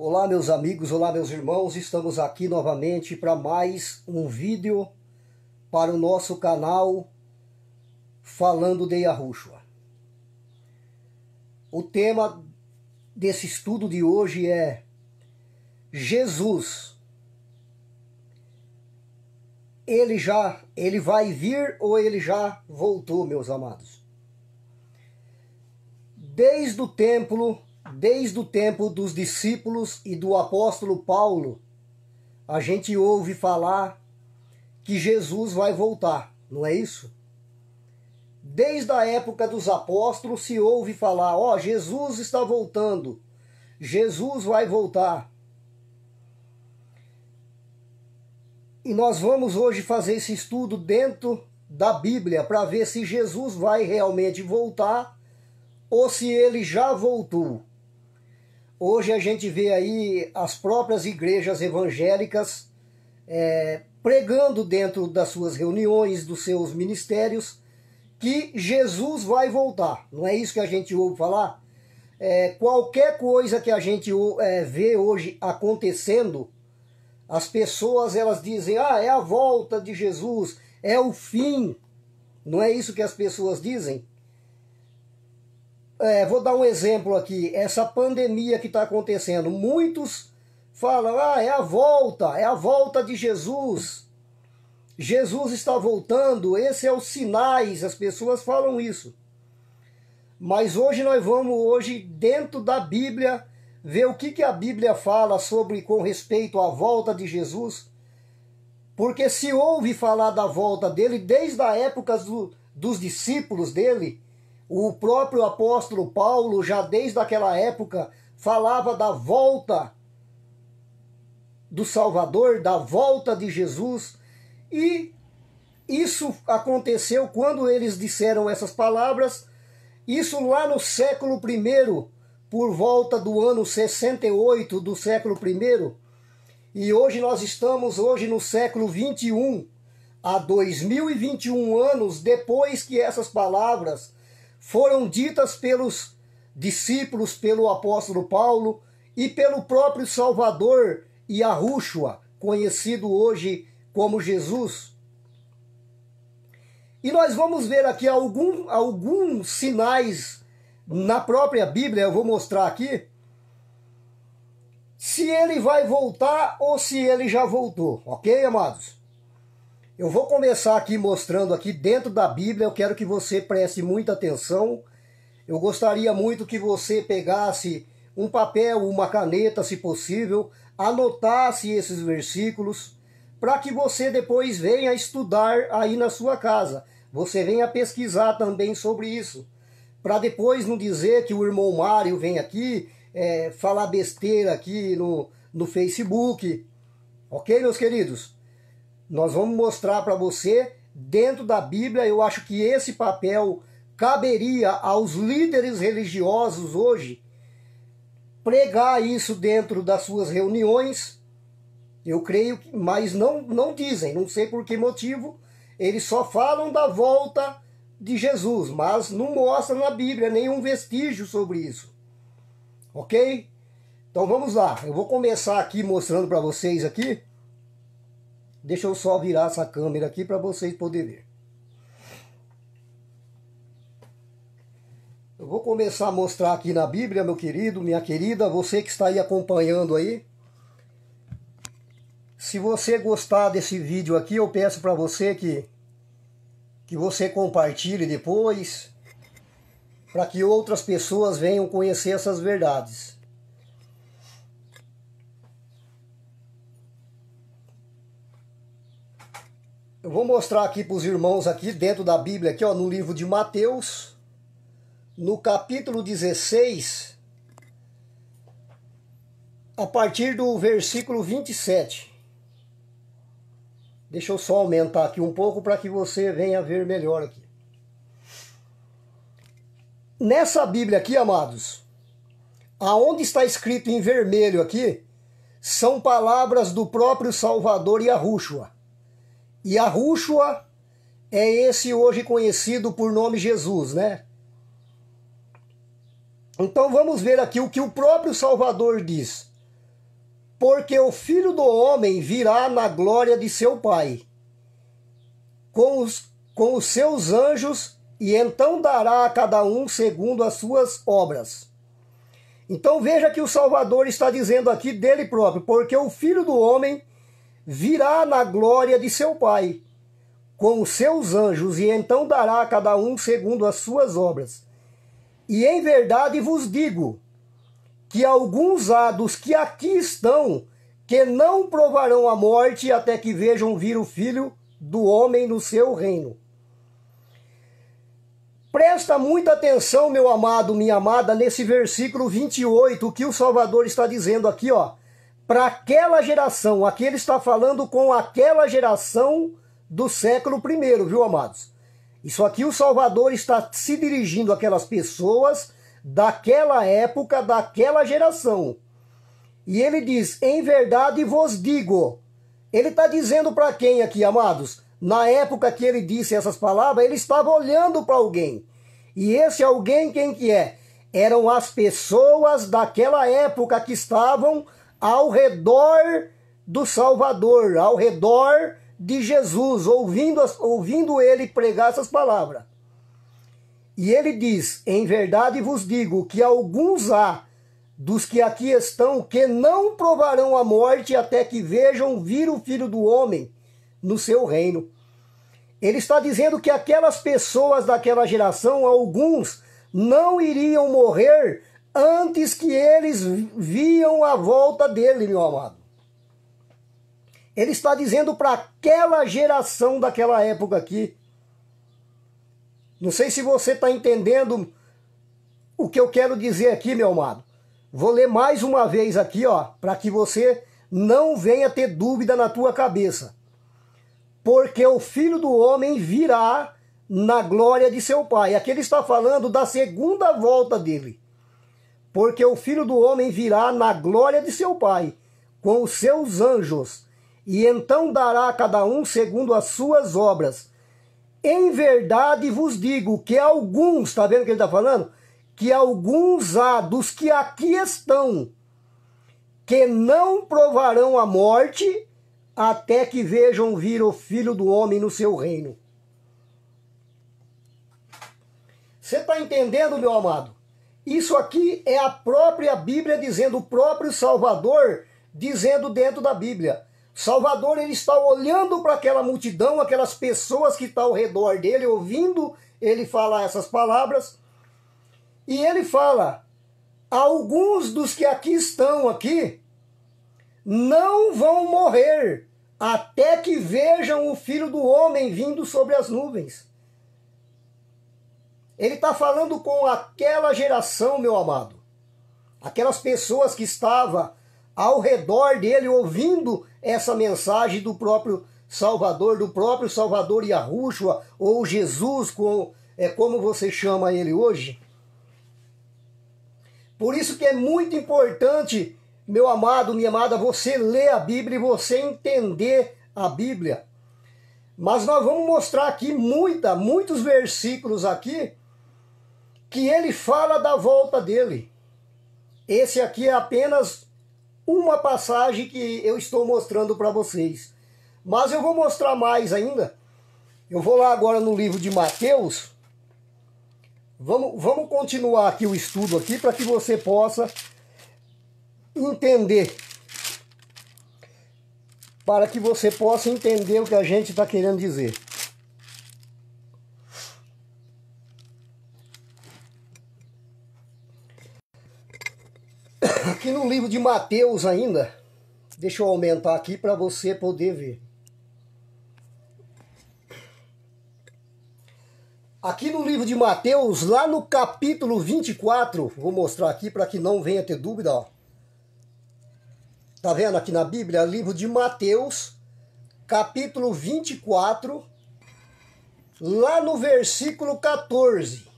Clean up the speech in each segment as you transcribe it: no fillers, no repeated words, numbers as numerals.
Olá meus amigos, olá meus irmãos, estamos aqui novamente para mais um vídeo para o nosso canal Falando de Yahushua. O tema desse estudo de hoje é Jesus. Ele vai vir ou ele já voltou, meus amados? Desde o tempo dos discípulos e do apóstolo Paulo, a gente ouve falar que Jesus vai voltar, não é isso? Desde a época dos apóstolos se ouve falar, Jesus está voltando, Jesus vai voltar. E nós vamos hoje fazer esse estudo dentro da Bíblia para ver se Jesus vai realmente voltar ou se ele já voltou. Hoje a gente vê aí as próprias igrejas evangélicas pregando dentro das suas reuniões, dos seus ministérios, que Jesus vai voltar. Não é isso que a gente ouve falar? Qualquer coisa que a gente vê hoje acontecendo, as pessoas elas dizem, é a volta de Jesus, é o fim. Não é isso que as pessoas dizem? Vou dar um exemplo aqui, essa pandemia que está acontecendo, muitos falam, é a volta de Jesus, Jesus está voltando, esse é os sinais, as pessoas falam isso. Mas hoje nós vamos, dentro da Bíblia, ver o que a Bíblia fala com respeito à volta de Jesus, porque se ouve falar da volta dele desde a época dos discípulos dele. O próprio apóstolo Paulo, já desde aquela época, falava da volta do Salvador, da volta de Jesus. E isso aconteceu quando eles disseram essas palavras. Isso lá no século I, por volta do ano 68 do século I. E hoje nós estamos no século XXI, há 2021 anos depois que essas palavras foram ditas pelos discípulos, pelo apóstolo Paulo e pelo próprio Salvador Yahushua, conhecido hoje como Jesus. E nós vamos ver aqui alguns sinais na própria Bíblia, eu vou mostrar aqui, se ele vai voltar ou se ele já voltou, ok, amados? Eu vou começar aqui mostrando aqui dentro da Bíblia, eu quero que você preste muita atenção. Eu gostaria muito que você pegasse um papel, uma caneta, se possível, anotasse esses versículos, para que você depois venha estudar aí na sua casa. Você venha pesquisar também sobre isso, para depois não dizer que o irmão Mário vem aqui falar besteira aqui no Facebook. Ok, meus queridos? Nós vamos mostrar para você, dentro da Bíblia, eu acho que esse papel caberia aos líderes religiosos hoje, pregar isso dentro das suas reuniões, eu creio, mas não dizem, não sei por que motivo, eles só falam da volta de Jesus, mas não mostram na Bíblia nenhum vestígio sobre isso, ok? Então vamos lá, eu vou começar aqui mostrando para vocês aqui. Deixa eu só virar essa câmera aqui para vocês poderem ver. Eu vou começar a mostrar aqui na Bíblia, meu querido, minha querida, você que está aí acompanhando aí. Se você gostar desse vídeo aqui, eu peço para você que você compartilhe depois, para que outras pessoas venham conhecer essas verdades. Eu vou mostrar aqui para os irmãos aqui dentro da Bíblia, aqui, no livro de Mateus, no capítulo 16, a partir do versículo 27. Deixa eu só aumentar aqui um pouco para que você venha ver melhor aqui. Nessa Bíblia aqui, amados, aonde está escrito em vermelho aqui, são palavras do próprio Salvador Yahushua. Yahushua é esse hoje conhecido por nome Jesus, né? Então vamos ver aqui o que o próprio Salvador diz. porque o Filho do Homem virá na glória de seu Pai, com os seus anjos, e então dará a cada um segundo as suas obras. Então veja que o Salvador está dizendo aqui dele próprio, porque o Filho do Homem virá na glória de seu Pai, com os seus anjos, e então dará a cada um segundo as suas obras. E em verdade vos digo, que alguns há dos que aqui estão, que não provarão a morte até que vejam vir o Filho do Homem no seu reino. Presta muita atenção, meu amado, minha amada, nesse versículo 28, o que o Salvador está dizendo aqui, ó. Para aquela geração, aqui ele está falando com aquela geração do século I, viu, amados? Isso aqui o Salvador está se dirigindo àquelas pessoas daquela época, daquela geração. E ele diz, em verdade vos digo. Ele está dizendo para quem aqui, amados? Na época que ele disse essas palavras, ele estava olhando para alguém. E esse alguém, quem que é? Eram as pessoas daquela época que estavam ao redor do Salvador, ao redor de Jesus, ouvindo ele pregar essas palavras. E ele diz, em verdade vos digo, que alguns há dos que aqui estão que não provarão a morte até que vejam vir o Filho do Homem no seu reino. Ele está dizendo que aquelas pessoas daquela geração, alguns, não iriam morrer antes que eles viam a volta dele, meu amado. Ele está dizendo para aquela geração daquela época aqui. Não sei se você está entendendo o que eu quero dizer aqui, meu amado. Vou ler mais uma vez aqui, ó, para que você não venha ter dúvida na tua cabeça. Porque o Filho do Homem virá na glória de seu Pai. Aqui ele está falando da segunda volta dele. Porque o Filho do Homem virá na glória de seu Pai, com os seus anjos, e então dará a cada um segundo as suas obras. Em verdade vos digo que alguns, está vendo o que ele está falando? Que alguns há dos que aqui estão, que não provarão a morte, até que vejam vir o Filho do Homem no seu reino. Você está entendendo, meu amado? Isso aqui é a própria Bíblia dizendo, o próprio Salvador dizendo dentro da Bíblia. Salvador, ele está olhando para aquela multidão, aquelas pessoas que estão ao redor dele, ouvindo ele falar essas palavras. E ele fala, alguns dos que aqui estão aqui, não vão morrer até que vejam o Filho do Homem vindo sobre as nuvens. Ele está falando com aquela geração, meu amado. Aquelas pessoas que estavam ao redor dele, ouvindo essa mensagem do próprio Salvador Yahushua, ou Jesus, como você chama ele hoje. Por isso que é muito importante, meu amado, minha amada, você ler a Bíblia e você entender a Bíblia. Mas nós vamos mostrar aqui muitos versículos aqui que ele fala da volta dele. Esse aqui é apenas uma passagem que eu estou mostrando para vocês. Mas eu vou mostrar mais ainda. Eu vou lá agora no livro de Mateus. Vamos continuar aqui o estudo aqui para que você possa entender. Para que você possa entender o que a gente está querendo dizer. Aqui no livro de Mateus ainda, deixa eu aumentar aqui para você poder ver. Aqui no livro de Mateus, lá no capítulo 24, vou mostrar aqui para que não venha ter dúvida, ó. Tá vendo aqui na Bíblia? Livro de Mateus, capítulo 24, lá no versículo 14.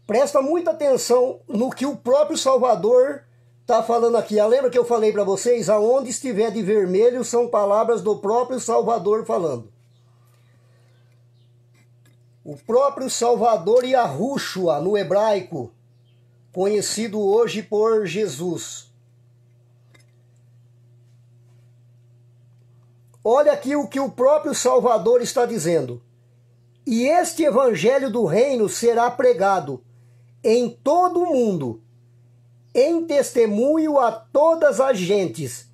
Presta muita atenção no que o próprio Salvador está falando aqui. Lembra que eu falei para vocês? Aonde estiver de vermelho são palavras do próprio Salvador falando. O próprio Salvador Yahushua, no hebraico, conhecido hoje por Jesus. Olha aqui o que o próprio Salvador está dizendo. E este evangelho do reino será pregado em todo o mundo, em testemunho a todas as gentes,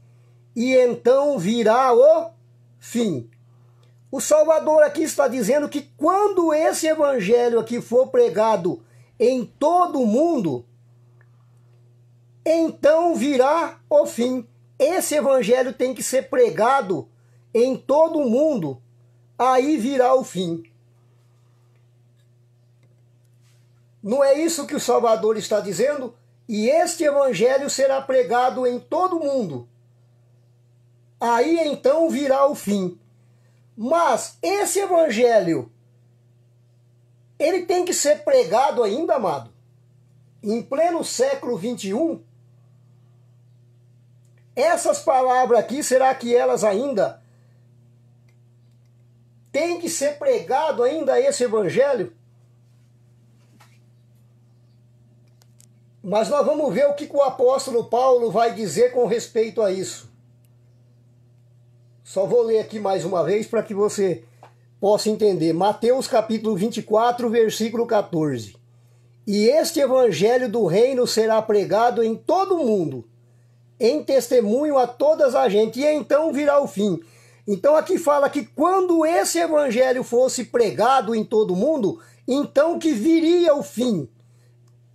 e então virá o fim. O Salvador aqui está dizendo que quando esse evangelho aqui for pregado em todo o mundo, então virá o fim. Esse evangelho tem que ser pregado em todo o mundo, aí virá o fim. Não é isso que o Salvador está dizendo? E este evangelho será pregado em todo o mundo. Aí então virá o fim. Mas esse evangelho, ele tem que ser pregado ainda, amado, em pleno século 21. Essas palavras aqui, será que elas ainda têm que ser pregado ainda esse evangelho? Mas nós vamos ver o que o apóstolo Paulo vai dizer com respeito a isso. Só vou ler aqui mais uma vez para que você possa entender. Mateus capítulo 24, versículo 14. E este evangelho do reino será pregado em todo o mundo, em testemunho a todas as gentes, e então virá o fim. Então aqui fala que quando esse evangelho fosse pregado em todo o mundo, então que viria o fim.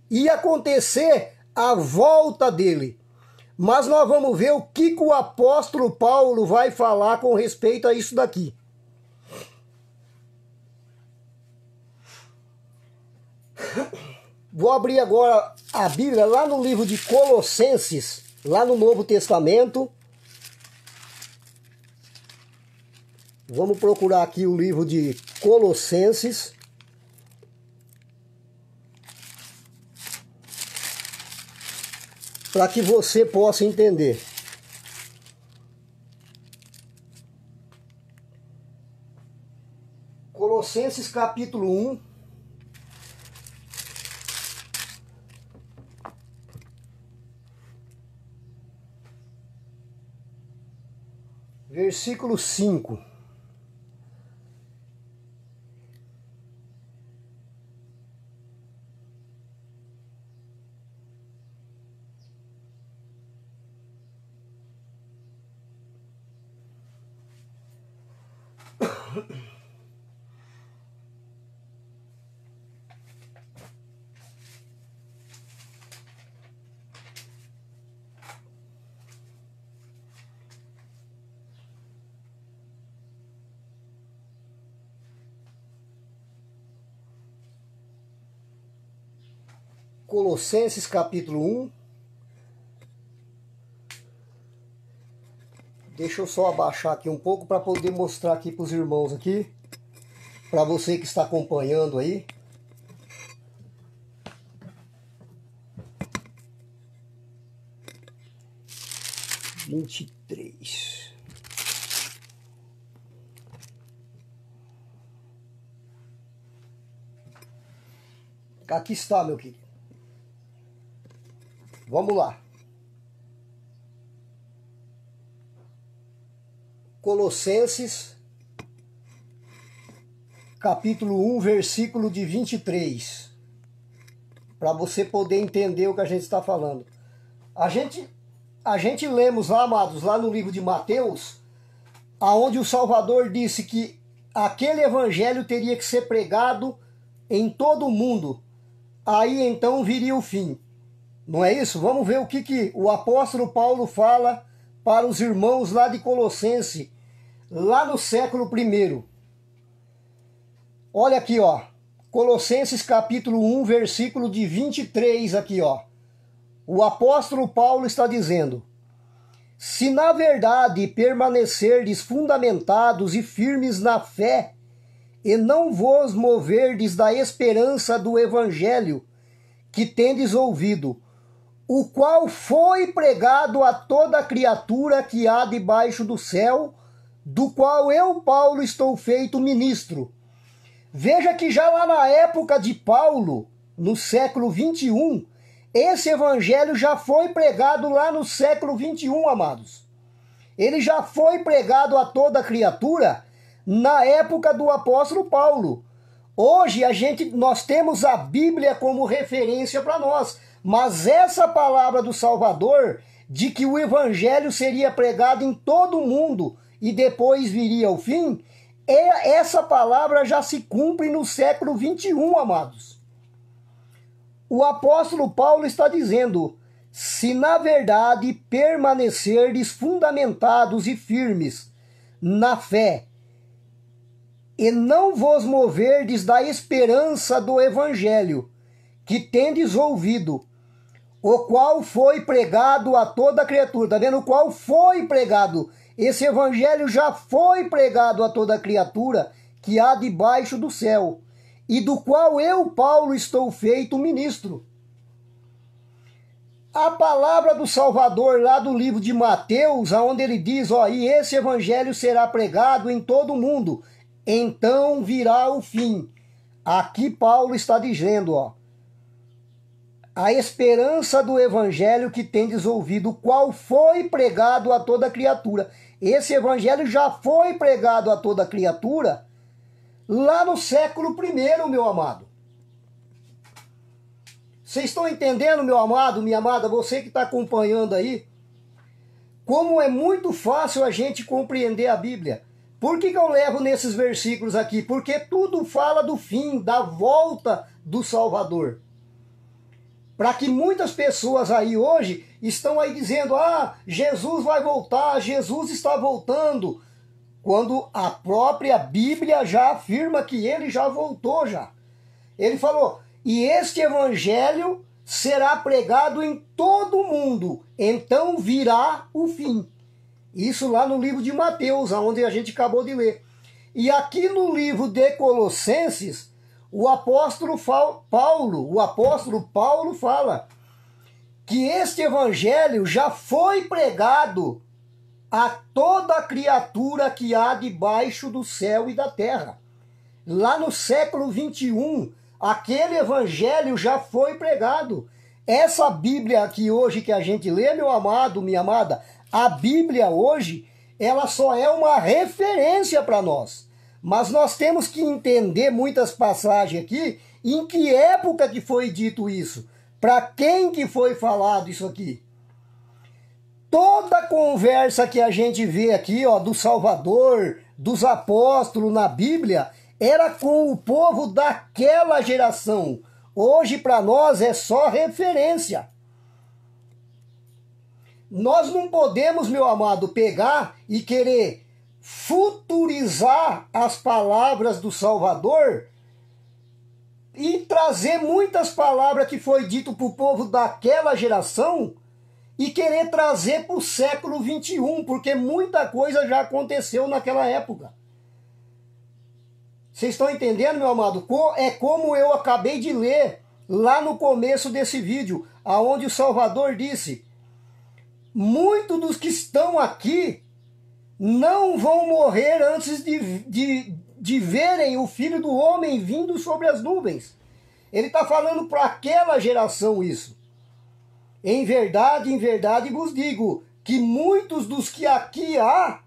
Ia acontecer a volta dele. Mas nós vamos ver o que o apóstolo Paulo vai falar com respeito a isso daqui. Vou abrir agora a Bíblia lá no livro de Colossenses, lá no Novo Testamento. Vamos procurar aqui o livro de Colossenses. Para que você possa entender. Colossenses capítulo 1. Versículo 5. Colossenses capítulo 1. Deixa eu só abaixar aqui um pouco para poder mostrar aqui para os irmãos aqui. Para você que está acompanhando aí. (23). Aqui está, meu querido. Vamos lá. Colossenses, capítulo 1, versículo de 23. Para você poder entender o que a gente está falando. A gente lemos lá, amados, lá no livro de Mateus, aonde o Salvador disse que aquele evangelho teria que ser pregado em todo o mundo. Aí então viria o fim. Não é isso? Vamos ver o que o apóstolo Paulo fala para os irmãos lá de Colossense, lá no século I. Olha aqui, ó. Colossenses capítulo 1, versículo de 23 aqui, ó. O apóstolo Paulo está dizendo: se na verdade permanecerdes fundamentados e firmes na fé, e não vos moverdes da esperança do evangelho que tendes ouvido, o qual foi pregado a toda criatura que há debaixo do céu, do qual eu, Paulo, estou feito ministro. Veja que já lá na época de Paulo, no século 21, esse evangelho já foi pregado lá no século 21, amados. ele já foi pregado a toda criatura na época do apóstolo Paulo. Hoje nós temos a Bíblia como referência para nós, mas essa palavra do Salvador, de que o evangelho seria pregado em todo o mundo e depois viria o fim, essa palavra já se cumpre no século 21, amados. O apóstolo Paulo está dizendo: se na verdade permanecerdes fundamentados e firmes na fé, e não vos moverdes da esperança do evangelho, que tendes ouvido, o qual foi pregado a toda criatura. Está vendo? O qual foi pregado. Esse evangelho já foi pregado a toda criatura que há debaixo do céu, e do qual eu, Paulo, estou feito ministro. A palavra do Salvador lá do livro de Mateus, onde ele diz, e esse evangelho será pregado em todo o mundo, então virá o fim. Aqui Paulo está dizendo, a esperança do evangelho que tendes ouvido, o qual foi pregado a toda criatura. Esse evangelho já foi pregado a toda criatura lá no século I, meu amado. Vocês estão entendendo, meu amado, minha amada, você que está acompanhando aí, como é muito fácil a gente compreender a Bíblia. Por que eu levo nesses versículos aqui? Porque tudo fala do fim, da volta do Salvador. Para que muitas pessoas aí hoje estão aí dizendo, Jesus vai voltar, Jesus está voltando, quando a própria Bíblia já afirma que ele já voltou já. Ele falou, e este evangelho será pregado em todo o mundo, então virá o fim. Isso lá no livro de Mateus, onde a gente acabou de ler. E aqui no livro de Colossenses, o apóstolo Paulo fala que este evangelho já foi pregado a toda criatura que há debaixo do céu e da terra. Lá no século 21, aquele evangelho já foi pregado. Essa Bíblia aqui hoje que a gente lê, meu amado, minha amada, a Bíblia hoje, ela só é uma referência para nós. Mas nós temos que entender muitas passagens aqui, em que época que foi dito isso, para quem que foi falado isso aqui. Toda conversa que a gente vê aqui, do Salvador, dos apóstolos na Bíblia, era com o povo daquela geração. Hoje para nós é só referência. Nós não podemos, meu amado, pegar e querer futurizar as palavras do Salvador e trazer muitas palavras que foi dito para o povo daquela geração e querer trazer para o século 21, porque muita coisa já aconteceu naquela época. Vocês estão entendendo, meu amado? É como eu acabei de ler lá no começo desse vídeo, aonde o Salvador disse: muitos dos que estão aqui não vão morrer antes de verem o Filho do Homem vindo sobre as nuvens. Ele está falando para aquela geração isso. Em verdade vos digo, que muitos dos que aqui há,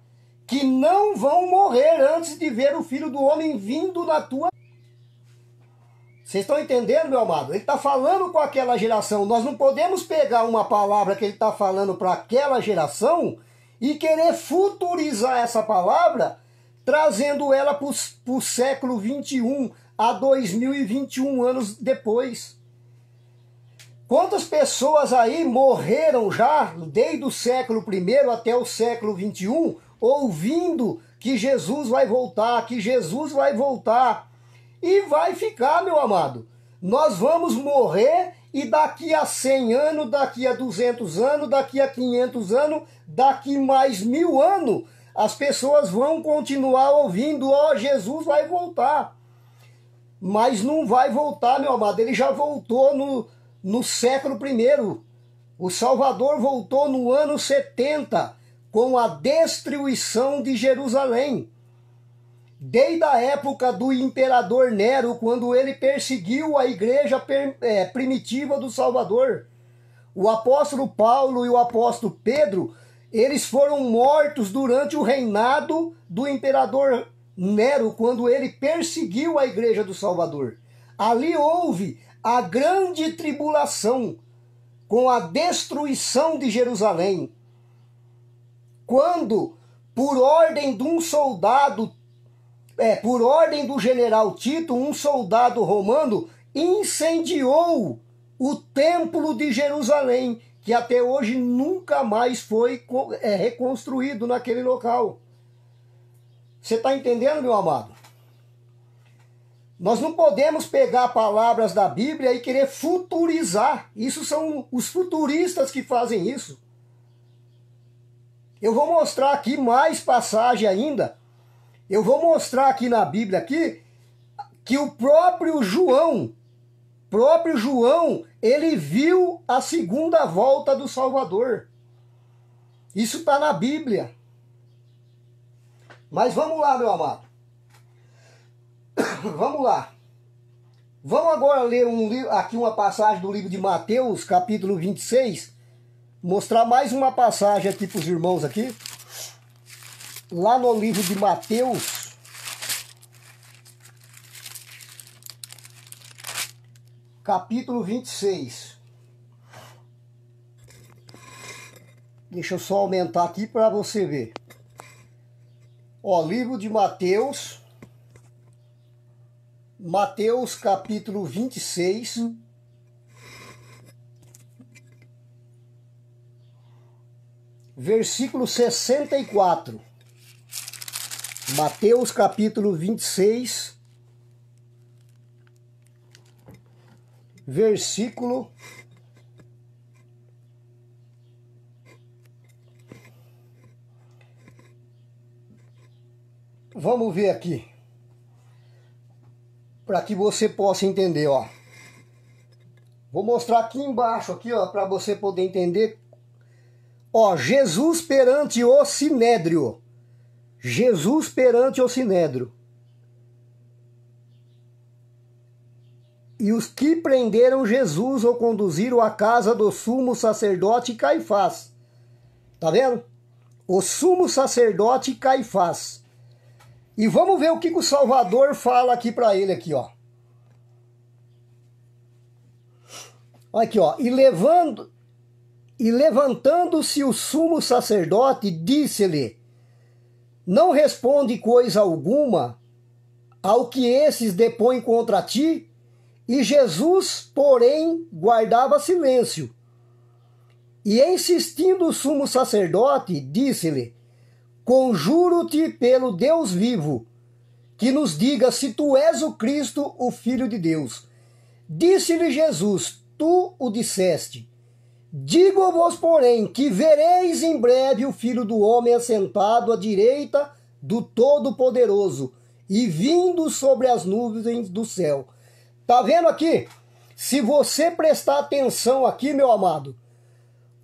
que não vão morrer antes de ver o Filho do Homem vindo na tua... Vocês estão entendendo, meu amado? Ele está falando com aquela geração. Nós não podemos pegar uma palavra que ele está falando para aquela geração e querer futurizar essa palavra, trazendo ela para o século 21, a 2021 anos depois. Quantas pessoas aí morreram já, desde o século I até o século 21, ouvindo que Jesus vai voltar, que Jesus vai voltar. E vai ficar, meu amado. Nós vamos morrer e daqui a 100 anos, daqui a 200 anos, daqui a 500 anos, daqui mais 1000 anos, as pessoas vão continuar ouvindo, Jesus vai voltar. Mas não vai voltar, meu amado. Ele já voltou no século I. O Salvador voltou no ano 70, com a destruição de Jerusalém. Desde a época do imperador Nero, quando ele perseguiu a igreja primitiva do Salvador. O apóstolo Paulo e o apóstolo Pedro, eles foram mortos durante o reinado do imperador Nero, quando ele perseguiu a igreja do Salvador. Ali houve a grande tribulação com a destruição de Jerusalém, quando, por ordem de um soldado, por ordem do general Tito, um soldado romano incendiou o templo de Jerusalém, que até hoje nunca mais foi reconstruído naquele local. Você está entendendo, meu amado? Nós não podemos pegar palavras da Bíblia e querer futurizar. Isso são os futuristas que fazem isso. Eu vou mostrar aqui mais passagem ainda. Eu vou mostrar aqui na Bíblia aqui que o próprio João, ele viu a segunda volta do Salvador. Isso está na Bíblia. Mas vamos lá, meu amado. Vamos lá. Vamos agora ler aqui uma passagem do livro de Mateus, capítulo 26. Mostrar mais uma passagem aqui para os irmãos aqui. Lá no livro de Mateus, capítulo 26. Deixa eu só aumentar aqui para você ver. Ó, livro de Mateus, capítulo 26, versículo 64. Mateus, capítulo 26, versículo 64. Vamos ver aqui, para que você possa entender, ó. Vou mostrar aqui embaixo, aqui, ó, para você poder entender. Ó, Jesus perante o Sinédrio. Jesus perante o Sinédrio. E os que prenderam Jesus o conduziram à casa do sumo sacerdote Caifás. Tá vendo? O sumo sacerdote Caifás. E vamos ver o que o Salvador fala aqui para ele aqui, ó. Aqui, ó. E levantando-se o sumo sacerdote, disse-lhe: não responde coisa alguma ao que esses depõem contra ti? E Jesus, porém, guardava silêncio. E insistindo o sumo sacerdote, disse-lhe: conjuro-te pelo Deus vivo, que nos diga se tu és o Cristo, o Filho de Deus. Disse-lhe Jesus: tu o disseste. Digo-vos, porém, que vereis em breve o Filho do Homem assentado à direita do Todo-Poderoso e vindo sobre as nuvens do céu. Tá vendo aqui? Se você prestar atenção aqui, meu amado,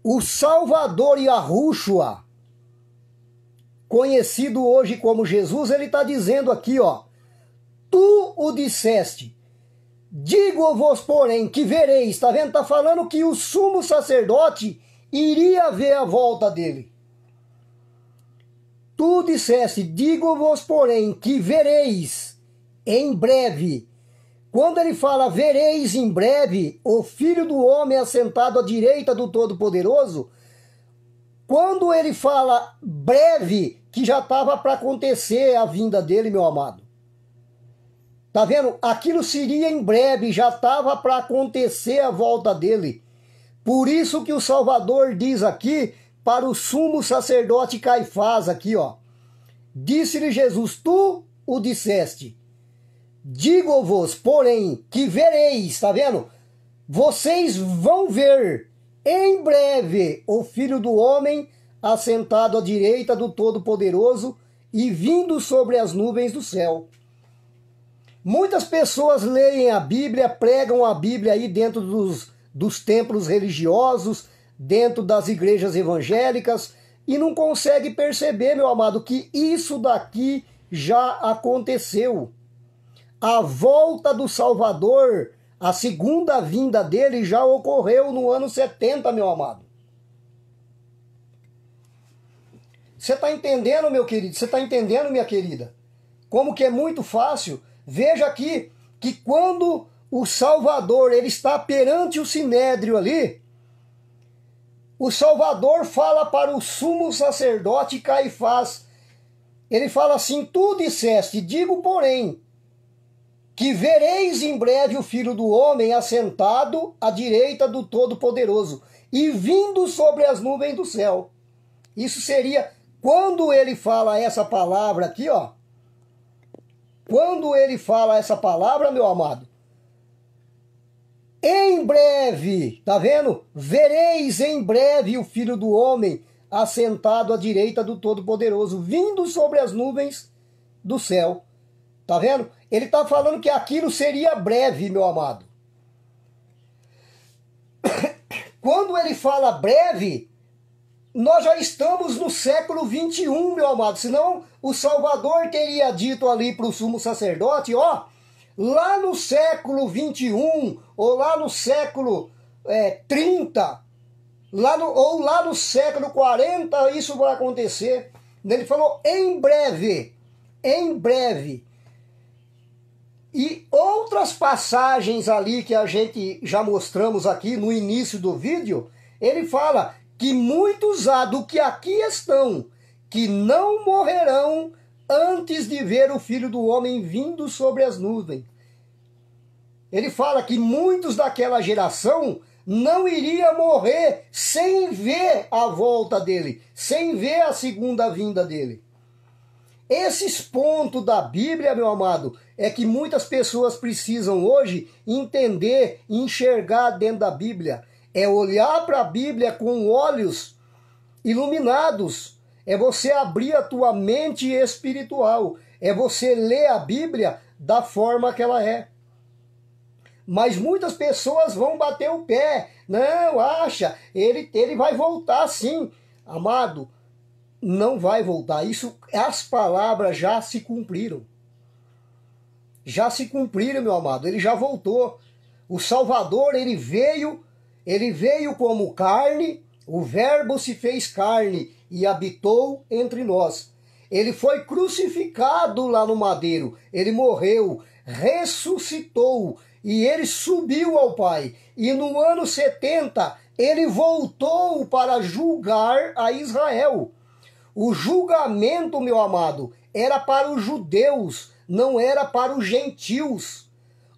o Salvador Yahushua, conhecido hoje como Jesus, ele está dizendo aqui, ó: tu o disseste. Digo-vos, porém, que vereis. Está vendo? Está falando que o sumo sacerdote iria ver a volta dele. Tu disseste, digo-vos, porém, que vereis em breve. Quando ele fala vereis em breve o Filho do Homem assentado à direita do Todo-Poderoso, quando ele fala breve, que já estava para acontecer a vinda dele, meu amado. Tá vendo? Aquilo seria em breve, já estava para acontecer a volta dele. Por isso que o Salvador diz aqui para o sumo sacerdote Caifás, aqui, ó: disse-lhe Jesus: tu o disseste. Digo-vos, porém, que vereis, tá vendo? Vocês vão ver em breve o Filho do Homem assentado à direita do Todo-Poderoso e vindo sobre as nuvens do céu. Muitas pessoas leem a Bíblia, pregam a Bíblia aí dentro dos templos religiosos, dentro das igrejas evangélicas, e não consegue perceber, meu amado, que isso daqui já aconteceu. A volta do Salvador, a segunda vinda dele já ocorreu no ano 70, meu amado. Você está entendendo, meu querido? Você está entendendo, minha querida? Como que é muito fácil? Veja aqui que quando o Salvador ele está perante o Sinédrio ali, o Salvador fala para o sumo sacerdote Caifás. Ele fala assim: tu disseste, digo porém, que vereis em breve o Filho do Homem assentado à direita do Todo-Poderoso e vindo sobre as nuvens do céu. Isso seria quando ele fala essa palavra aqui, ó. Quando ele fala essa palavra, meu amado, em breve, tá vendo? Vereis em breve o Filho do Homem assentado à direita do Todo-Poderoso, vindo sobre as nuvens do céu. Tá vendo? Ele está falando que aquilo seria breve, meu amado. Quando ele fala breve, nós já estamos no século 21, meu amado. Senão o Salvador teria dito ali para o sumo sacerdote, ó, lá no século 21, ou lá no século 30, ou lá no século 40, isso vai acontecer. Ele falou em breve, em breve. E outras passagens ali que a gente já mostramos aqui no início do vídeo, ele fala que muitos há do que aqui estão, que não morrerão antes de ver o Filho do Homem vindo sobre as nuvens. Ele fala que muitos daquela geração não iriam morrer sem ver a volta dele, sem ver a segunda vinda dele. Esses pontos da Bíblia, meu amado, é que muitas pessoas precisam hoje entender e enxergar dentro da Bíblia. É olhar para a Bíblia com olhos iluminados. É você abrir a tua mente espiritual. É você ler a Bíblia da forma que ela é. Mas muitas pessoas vão bater o pé. Não, acha, ele vai voltar sim. Amado, não vai voltar. Isso, as palavras já se cumpriram. Já se cumpriram, meu amado. Ele já voltou. O Salvador, ele veio como carne, o Verbo se fez carne e habitou entre nós. Ele foi crucificado lá no madeiro, ele morreu, ressuscitou e ele subiu ao Pai. E no ano 70, ele voltou para julgar a Israel. O julgamento, meu amado, era para os judeus, não era para os gentios.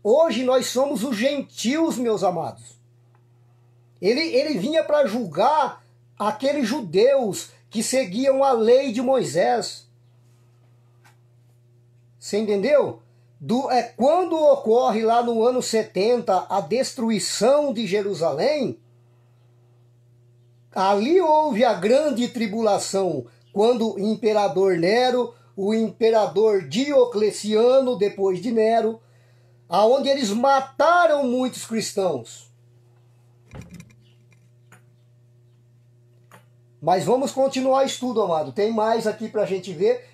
Hoje nós somos os gentios, meus amados. Ele vinha para julgar aqueles judeus que seguiam a lei de Moisés. Você entendeu? Quando ocorre lá no ano 70 a destruição de Jerusalém, ali houve a grande tribulação, quando o imperador Nero, o imperador Diocleciano, depois de Nero, aonde eles mataram muitos cristãos. Mas vamos continuar o estudo, amado. Tem mais aqui para a gente ver.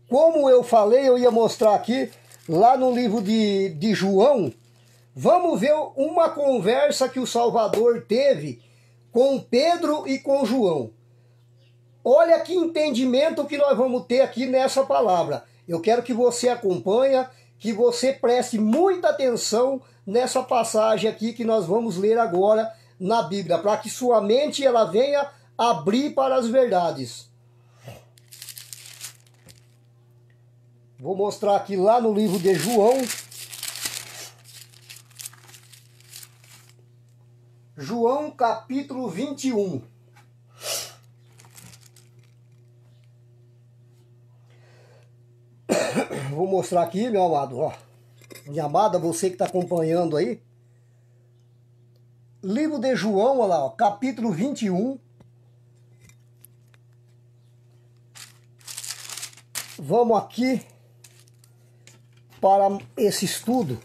Como eu falei, eu ia mostrar aqui, lá no livro de João, vamos ver uma conversa que o Salvador teve com Pedro e com João. Olha que entendimento que nós vamos ter aqui nessa palavra. Eu quero que você acompanhe, que você preste muita atenção nessa passagem aqui que nós vamos ler agora na Bíblia, para que sua mente ela venha abrir para as verdades. Vou mostrar aqui lá no livro de João. João capítulo 21. Vou mostrar aqui, meu amado, ó. Minha amada, você que está acompanhando aí. Livro de João, olha lá, ó, capítulo 21. Vamos aqui para esse estudo.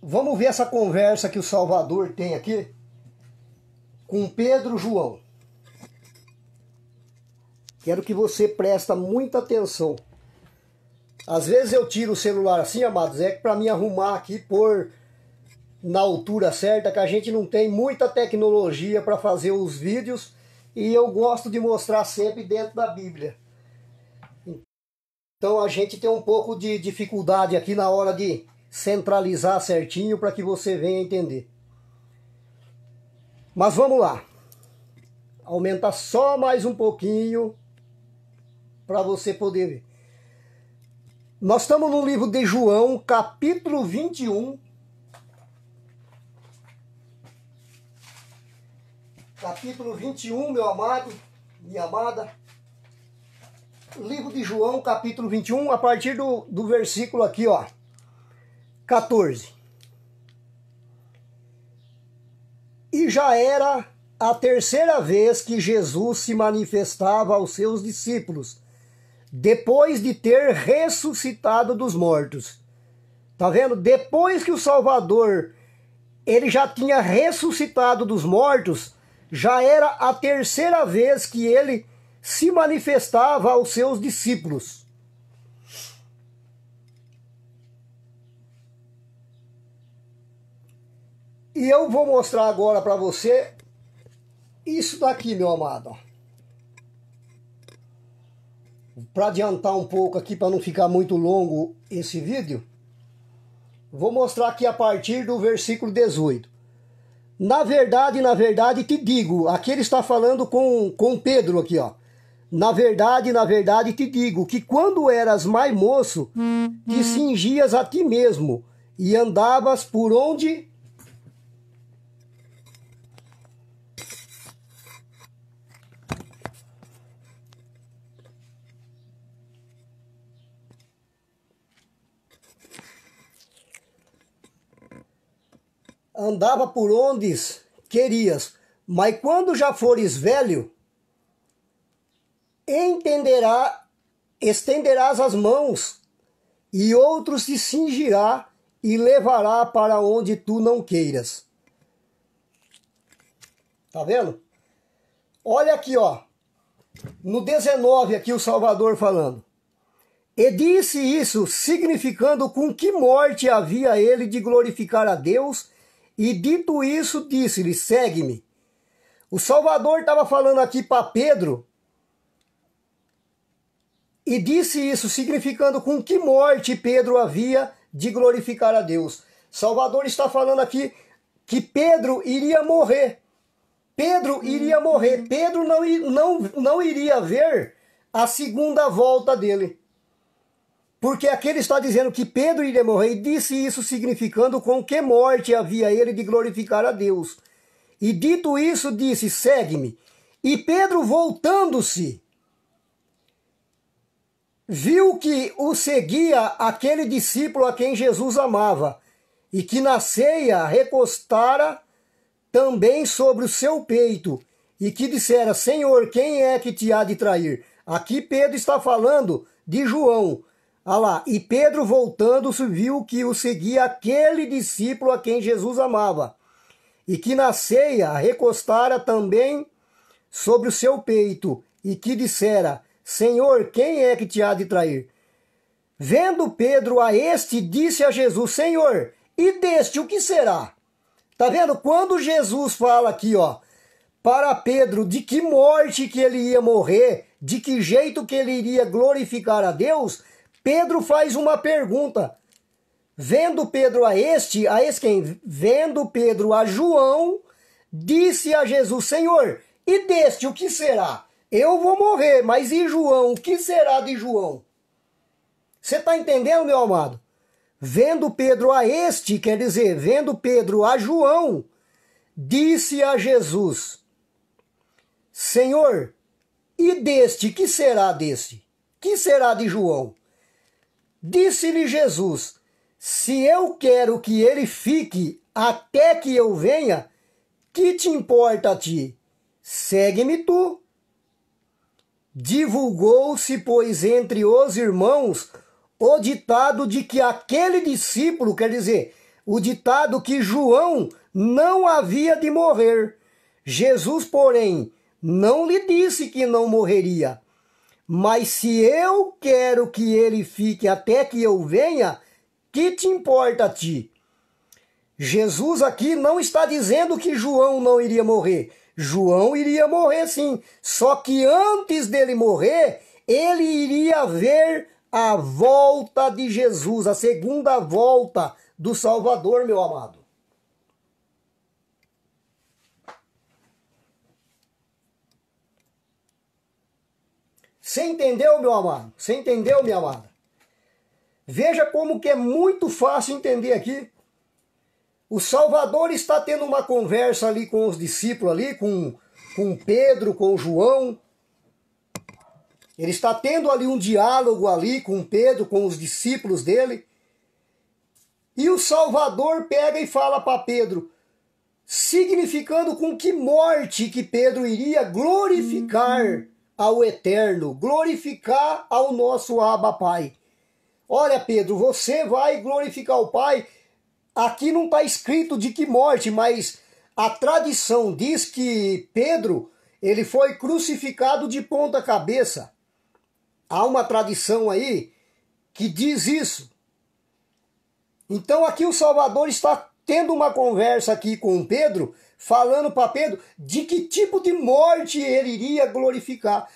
Vamos ver essa conversa que o Salvador tem aqui com Pedro e João. Quero que você preste muita atenção. Às vezes eu tiro o celular assim, amados, é para me arrumar aqui, pôr na altura certa, que a gente não tem muita tecnologia para fazer os vídeos e eu gosto de mostrar sempre dentro da Bíblia. Então a gente tem um pouco de dificuldade aqui na hora de centralizar certinho para que você venha entender. Mas vamos lá. Aumentar só mais um pouquinho para você poder ver. Nós estamos no livro de João, capítulo 21. Capítulo 21, meu amado, minha amada. Livro de João, capítulo 21, a partir do versículo aqui, ó, 14. E já era a terceira vez que Jesus se manifestava aos seus discípulos, depois de ter ressuscitado dos mortos. Tá vendo? Depois que o Salvador, ele já tinha ressuscitado dos mortos, já era a terceira vez que ele se manifestava aos seus discípulos. E eu vou mostrar agora para você isso daqui, meu amado. Para adiantar um pouco aqui, para não ficar muito longo esse vídeo, vou mostrar aqui a partir do versículo 18. Na verdade, te digo, aqui ele está falando com Pedro aqui, ó. Na verdade, te digo, que quando eras mais moço, te cingias a ti mesmo e andavas por onde... Andava por onde querias, mas quando já fores velho, estenderás as mãos, e outros te cingirá e levará para onde tu não queiras. Tá vendo? Olha aqui, ó. No 19 aqui o Salvador falando. E disse isso, significando com que morte havia ele de glorificar a Deus, e dito isso, disse-lhe, segue-me. O Salvador estava falando aqui para Pedro, e disse isso, significando com que morte Pedro havia de glorificar a Deus. Salvador está falando aqui que Pedro iria morrer. Pedro iria morrer. Pedro não iria ver a segunda volta dele. Porque aqui ele está dizendo que Pedro iria morrer, e disse isso significando com que morte havia ele de glorificar a Deus. E dito isso, disse, segue-me. E Pedro, voltando-se, viu que o seguia aquele discípulo a quem Jesus amava, e que na ceia recostara também sobre o seu peito, e que dissera, Senhor, quem é que te há de trair? Aqui Pedro está falando de João. Ah lá, e Pedro voltando-se viu que o seguia aquele discípulo a quem Jesus amava, e que na ceia recostara também sobre o seu peito, e que dissera, Senhor, quem é que te há de trair? Vendo Pedro a este, disse a Jesus, Senhor, e deste o que será? Tá vendo? Quando Jesus fala aqui, ó, para Pedro de que morte que ele ia morrer, de que jeito que ele iria glorificar a Deus, Pedro faz uma pergunta. Vendo Pedro a este quem? Vendo Pedro a João, disse a Jesus, Senhor, e deste o que será? Eu vou morrer, mas e João? O que será de João? Você está entendendo, meu amado? Vendo Pedro a este, quer dizer, vendo Pedro a João, disse a Jesus, Senhor, e deste, que será deste? Que será de João? Disse-lhe Jesus, se eu quero que ele fique até que eu venha, que te importa a ti? Segue-me tu. Divulgou-se, pois, entre os irmãos o ditado de que aquele discípulo, quer dizer, o ditado que João não havia de morrer. Jesus, porém, não lhe disse que não morreria. Mas se eu quero que ele fique até que eu venha, que te importa a ti? Jesus aqui não está dizendo que João não iria morrer. João iria morrer sim. Só que antes dele morrer, ele iria ver a volta de Jesus, a segunda volta do Salvador, meu amado. Você entendeu, meu amado? Você entendeu, minha amada? Veja como que é muito fácil entender aqui. O Salvador está tendo uma conversa ali com os discípulos ali, com Pedro, com João. Ele está tendo ali um diálogo ali com Pedro, com os discípulos dele. E o Salvador pega e fala para Pedro, significando com que morte que Pedro iria glorificar ao Eterno, glorificar ao nosso Abba Pai. Olha, Pedro, você vai glorificar o Pai. Aqui não está escrito de que morte, mas a tradição diz que Pedro, ele foi crucificado de ponta cabeça. Há uma tradição aí que diz isso. Então aqui o Salvador está tendo uma conversa aqui com Pedro, falando para Pedro de que tipo de morte ele iria glorificar.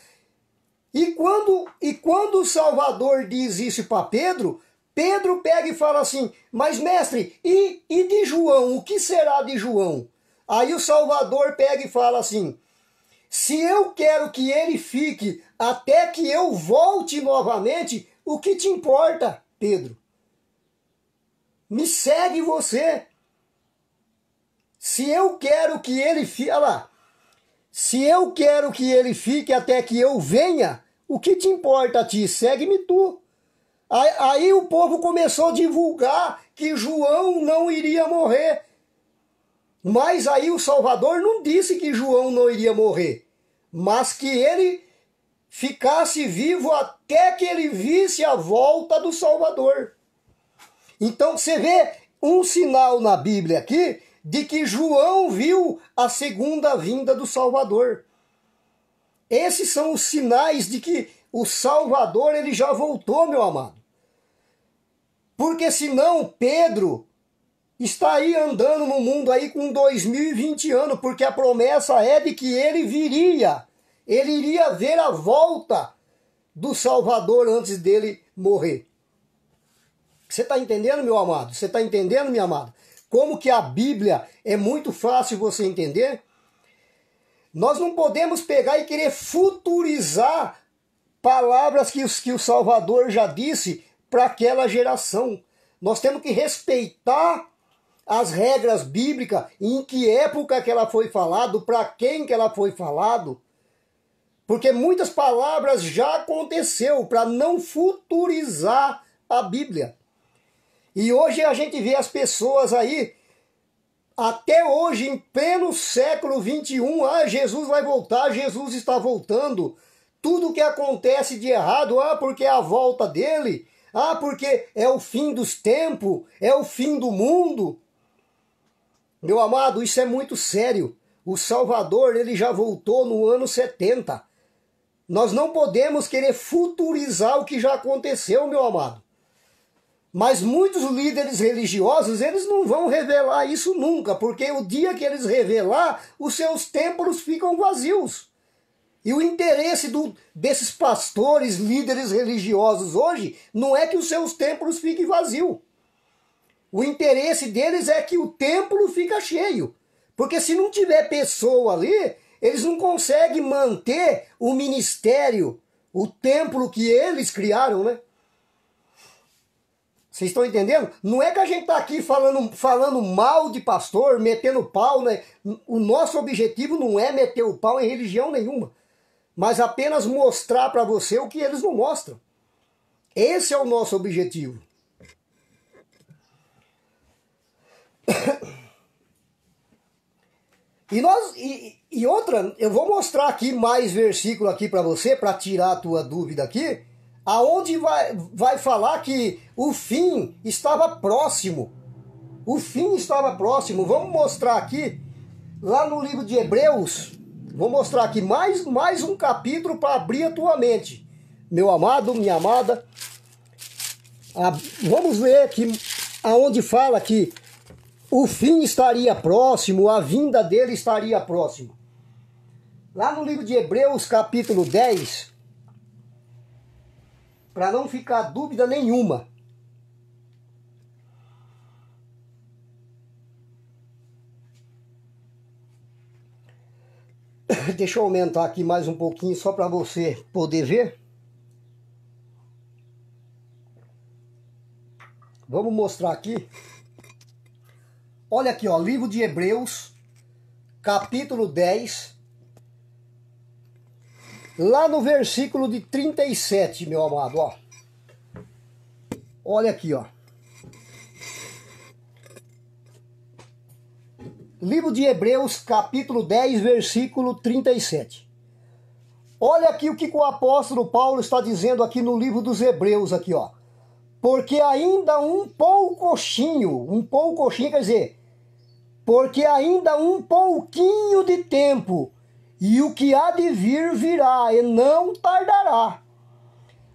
E quando o Salvador diz isso para Pedro, Pedro pega e fala assim, mas mestre, e de João? O que será de João? Aí o Salvador pega e fala assim, se eu quero que ele fique até que eu volte novamente, o que te importa, Pedro? Me segue você. Se eu quero que ele fique, olha lá, se eu quero que ele fique até que eu venha, o que te importa a ti? Segue-me tu. Aí o povo começou a divulgar que João não iria morrer. Mas aí o Salvador não disse que João não iria morrer, mas que ele ficasse vivo até que ele visse a volta do Salvador. Então você vê um sinal na Bíblia aqui de que João viu a segunda vinda do Salvador. Esses são os sinais de que o Salvador ele já voltou, meu amado. Porque senão Pedro está aí andando no mundo aí com 2020 anos, porque a promessa é de que ele viria, ele iria ver a volta do Salvador antes dele morrer. Você está entendendo, meu amado? Você está entendendo, minha amada? Como que a Bíblia é muito fácil você entender? Nós não podemos pegar e querer futurizar palavras que o Salvador já disse para aquela geração. Nós temos que respeitar as regras bíblicas, em que época que ela foi falado, para quem que ela foi falado. Porque muitas palavras já aconteceu para não futurizar a Bíblia. E hoje a gente vê as pessoas aí, até hoje, em pleno século 21, Jesus vai voltar, Jesus está voltando. Tudo que acontece de errado, porque é a volta dele, porque é o fim dos tempos, é o fim do mundo. Meu amado, isso é muito sério. O Salvador, ele já voltou no ano 70. Nós não podemos querer futurizar o que já aconteceu, meu amado. Mas muitos líderes religiosos, eles não vão revelar isso nunca, porque o dia que eles revelar, os seus templos ficam vazios. E o interesse desses pastores, líderes religiosos hoje, não é que os seus templos fiquem vazios. O interesse deles é que o templo fica cheio. Porque se não tiver pessoa ali, eles não conseguem manter o ministério, o templo que eles criaram, né? Vocês estão entendendo? Não é que a gente está aqui falando mal de pastor, metendo pau, né? O nosso objetivo não é meter o pau em religião nenhuma, mas apenas mostrar para você o que eles não mostram. Esse é o nosso objetivo. E outra, eu vou mostrar aqui mais versículo aqui para você, para tirar a tua dúvida aqui, aonde vai falar que o fim estava próximo. O fim estava próximo. Vamos mostrar aqui, lá no livro de Hebreus, vou mostrar aqui mais um capítulo para abrir a tua mente. Meu amado, minha amada, vamos ver aqui aonde fala que o fim estaria próximo, a vinda dele estaria próximo. Lá no livro de Hebreus, capítulo 10, para não ficar dúvida nenhuma, deixa eu aumentar aqui mais um pouquinho só para você poder ver. Vamos mostrar aqui. Olha aqui, ó, livro de Hebreus, capítulo 10, lá no versículo de 37, meu amado, ó. Olha aqui, ó. Livro de Hebreus, capítulo 10, versículo 37. Olha aqui o que o apóstolo Paulo está dizendo aqui no livro dos Hebreus, aqui, ó. Porque ainda um pouquinho, quer dizer, porque ainda um pouquinho de tempo, e o que há de vir virá, e não tardará.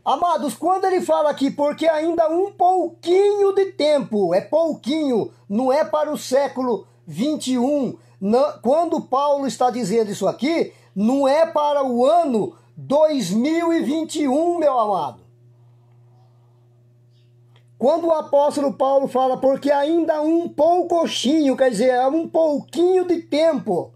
Amados, quando ele fala aqui, porque ainda um pouquinho de tempo, é pouquinho, não é para o século 21. Não, quando Paulo está dizendo isso aqui, não é para o ano 2021, meu amado. Quando o apóstolo Paulo fala, porque ainda um pouquinho, quer dizer, é um pouquinho de tempo,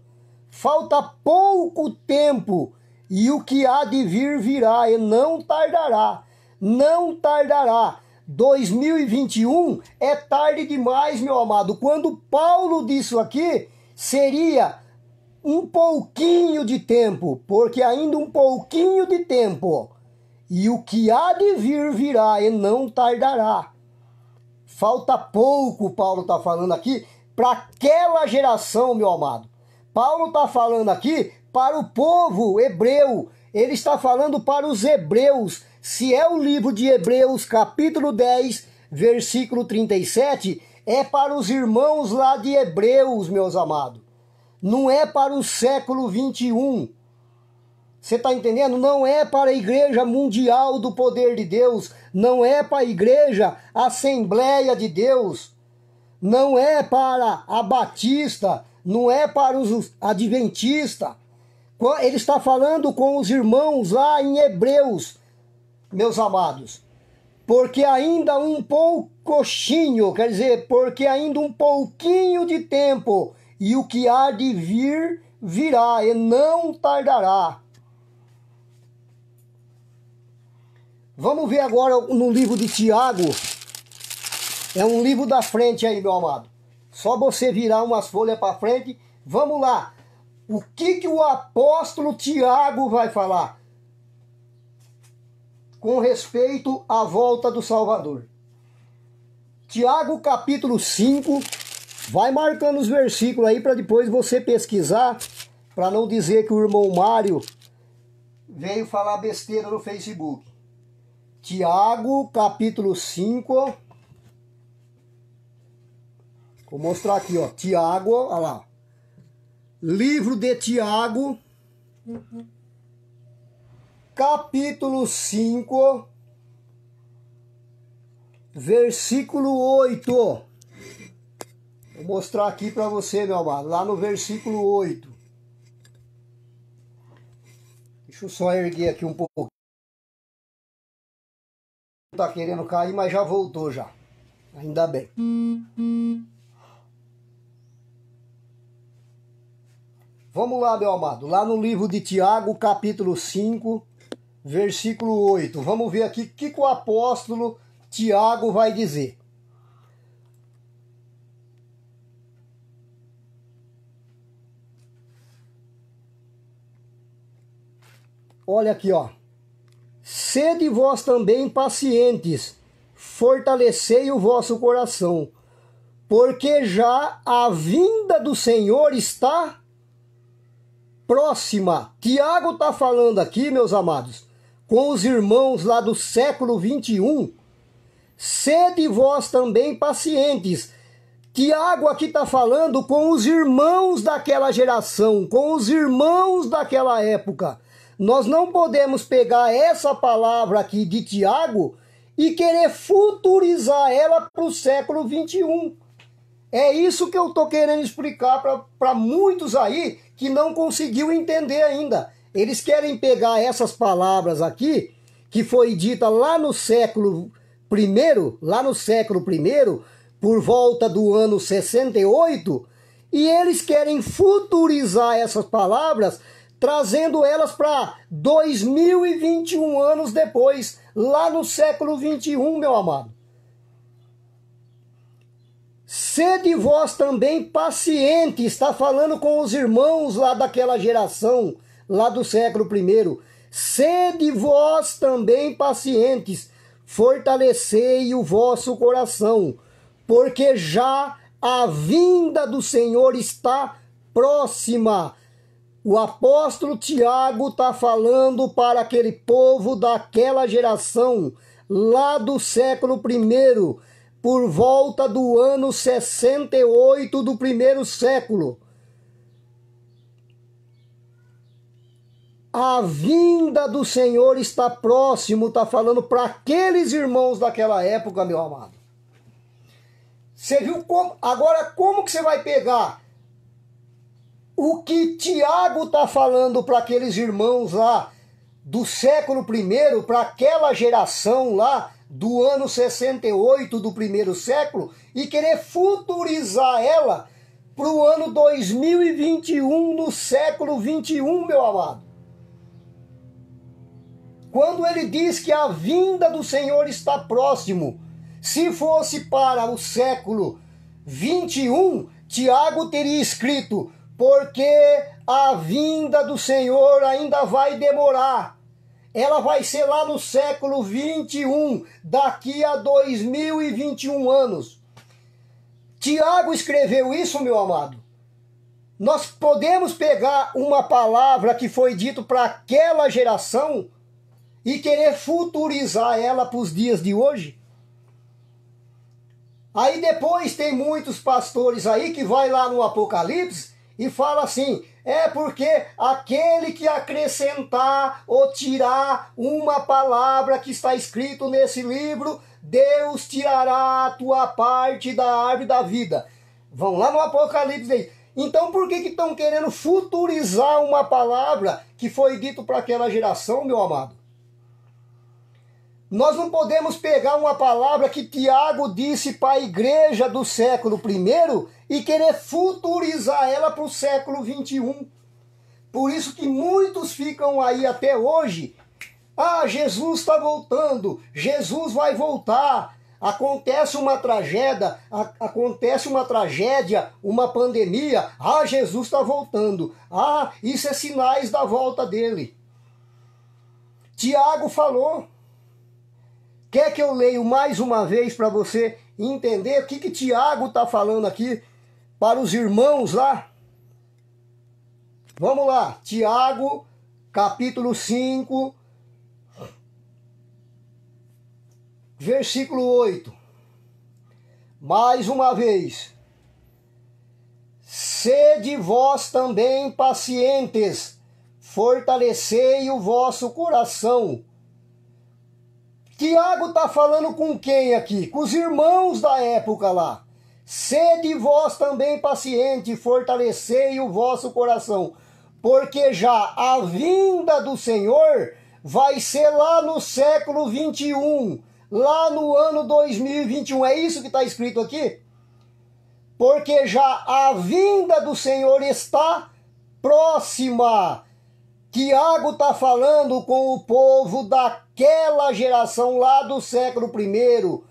falta pouco tempo, e o que há de vir virá, e não tardará, não tardará. 2021 é tarde demais, meu amado. Quando Paulo disse aqui, seria um pouquinho de tempo, porque ainda um pouquinho de tempo, e o que há de vir virá, e não tardará. Falta pouco, Paulo está falando aqui, para aquela geração, meu amado. Paulo está falando aqui para o povo hebreu. Ele está falando para os hebreus. Se é o livro de Hebreus, capítulo 10, versículo 37, é para os irmãos lá de Hebreus, meus amados. Não é para o século 21. Você está entendendo? Não é para a Igreja Mundial do Poder de Deus. Não é para a Igreja Assembleia de Deus. Não é para a Batista. Não é para os Adventistas. Ele está falando com os irmãos lá em Hebreus, meus amados. Porque ainda um pouquinho, quer dizer, porque ainda um pouquinho de tempo, e o que há de vir, virá, e não tardará. Vamos ver agora no livro de Tiago. É um livro da frente aí, meu amado. Só você virar umas folhas para frente. Vamos lá. O que o apóstolo Tiago vai falar com respeito à volta do Salvador? Tiago capítulo 5. Vai marcando os versículos aí para depois você pesquisar, para não dizer que o irmão Mário veio falar besteira no Facebook. Tiago, capítulo 5. Vou mostrar aqui, ó. Tiago, olha lá. Livro de Tiago, capítulo 5, versículo 8. Vou mostrar aqui para você, meu amado. Lá no versículo 8. Deixa eu só erguer aqui um pouco. Tá querendo cair, mas já voltou já. Ainda bem. Vamos lá, meu amado. Lá no livro de Tiago, capítulo 5, versículo 8. Vamos ver aqui o que o apóstolo Tiago vai dizer. Olha aqui, ó. Sede vós também pacientes, fortalecei o vosso coração, porque já a vinda do Senhor está próxima. Tiago está falando aqui, meus amados, com os irmãos lá do século 21. Sede vós também pacientes. Tiago aqui está falando com os irmãos daquela geração, com os irmãos daquela época. Nós não podemos pegar essa palavra aqui de Tiago e querer futurizar ela para o século 21. É isso que eu estou querendo explicar para muitos aí que não conseguiu entender ainda. Eles querem pegar essas palavras aqui, que foi dita lá no século I, por volta do ano 68, e eles querem futurizar essas palavras, trazendo elas para 2021 anos depois, lá no século 21, meu amado. Sede vós também pacientes, está falando com os irmãos lá daquela geração, lá do século I. Sede vós também pacientes, fortalecei o vosso coração, porque já a vinda do Senhor está próxima. O apóstolo Tiago está falando para aquele povo daquela geração, lá do século I, por volta do ano 68 do primeiro século. A vinda do Senhor está próximo, está falando para aqueles irmãos daquela época, meu amado. Você viu como? Agora, como que você vai pegar o que Tiago está falando para aqueles irmãos lá do século I, para aquela geração lá do ano 68 do primeiro século, e querer futurizar ela para o ano 2021 no século 21, meu amado? Quando ele diz que a vinda do Senhor está próximo, se fosse para o século 21, Tiago teria escrito: porque a vinda do Senhor ainda vai demorar. Ela vai ser lá no século 21, daqui a 2021 anos. Tiago escreveu isso, meu amado. Nós podemos pegar uma palavra que foi dita para aquela geração e querer futurizar ela para os dias de hoje? Aí depois tem muitos pastores aí que vai lá no Apocalipse e fala assim: é porque aquele que acrescentar ou tirar uma palavra que está escrito nesse livro, Deus tirará a tua parte da árvore da vida. Vão lá no Apocalipse aí. Então por que estão querendo futurizar uma palavra que foi dito para aquela geração, meu amado? Nós não podemos pegar uma palavra que Tiago disse para a igreja do século I e querer futurizar ela para o século 21. Por isso que muitos ficam aí até hoje: ah, Jesus está voltando, Jesus vai voltar. Acontece uma tragédia, uma pandemia, ah, Jesus está voltando. Ah, isso é sinais da volta dele. Tiago falou. Quer que eu leio mais uma vez para você entender o que Tiago está falando aqui para os irmãos lá? Vamos lá, Tiago, capítulo 5, versículo 8. Mais uma vez. Sede vós também pacientes, fortalecei o vosso coração. Tiago está falando com quem aqui? Com os irmãos da época lá. Sede vós também paciente, fortalecei o vosso coração, porque já a vinda do Senhor vai ser lá no século 21, lá no ano 2021. É isso que está escrito aqui? Porque já a vinda do Senhor está próxima. Tiago está falando com o povo daquela geração lá do século I,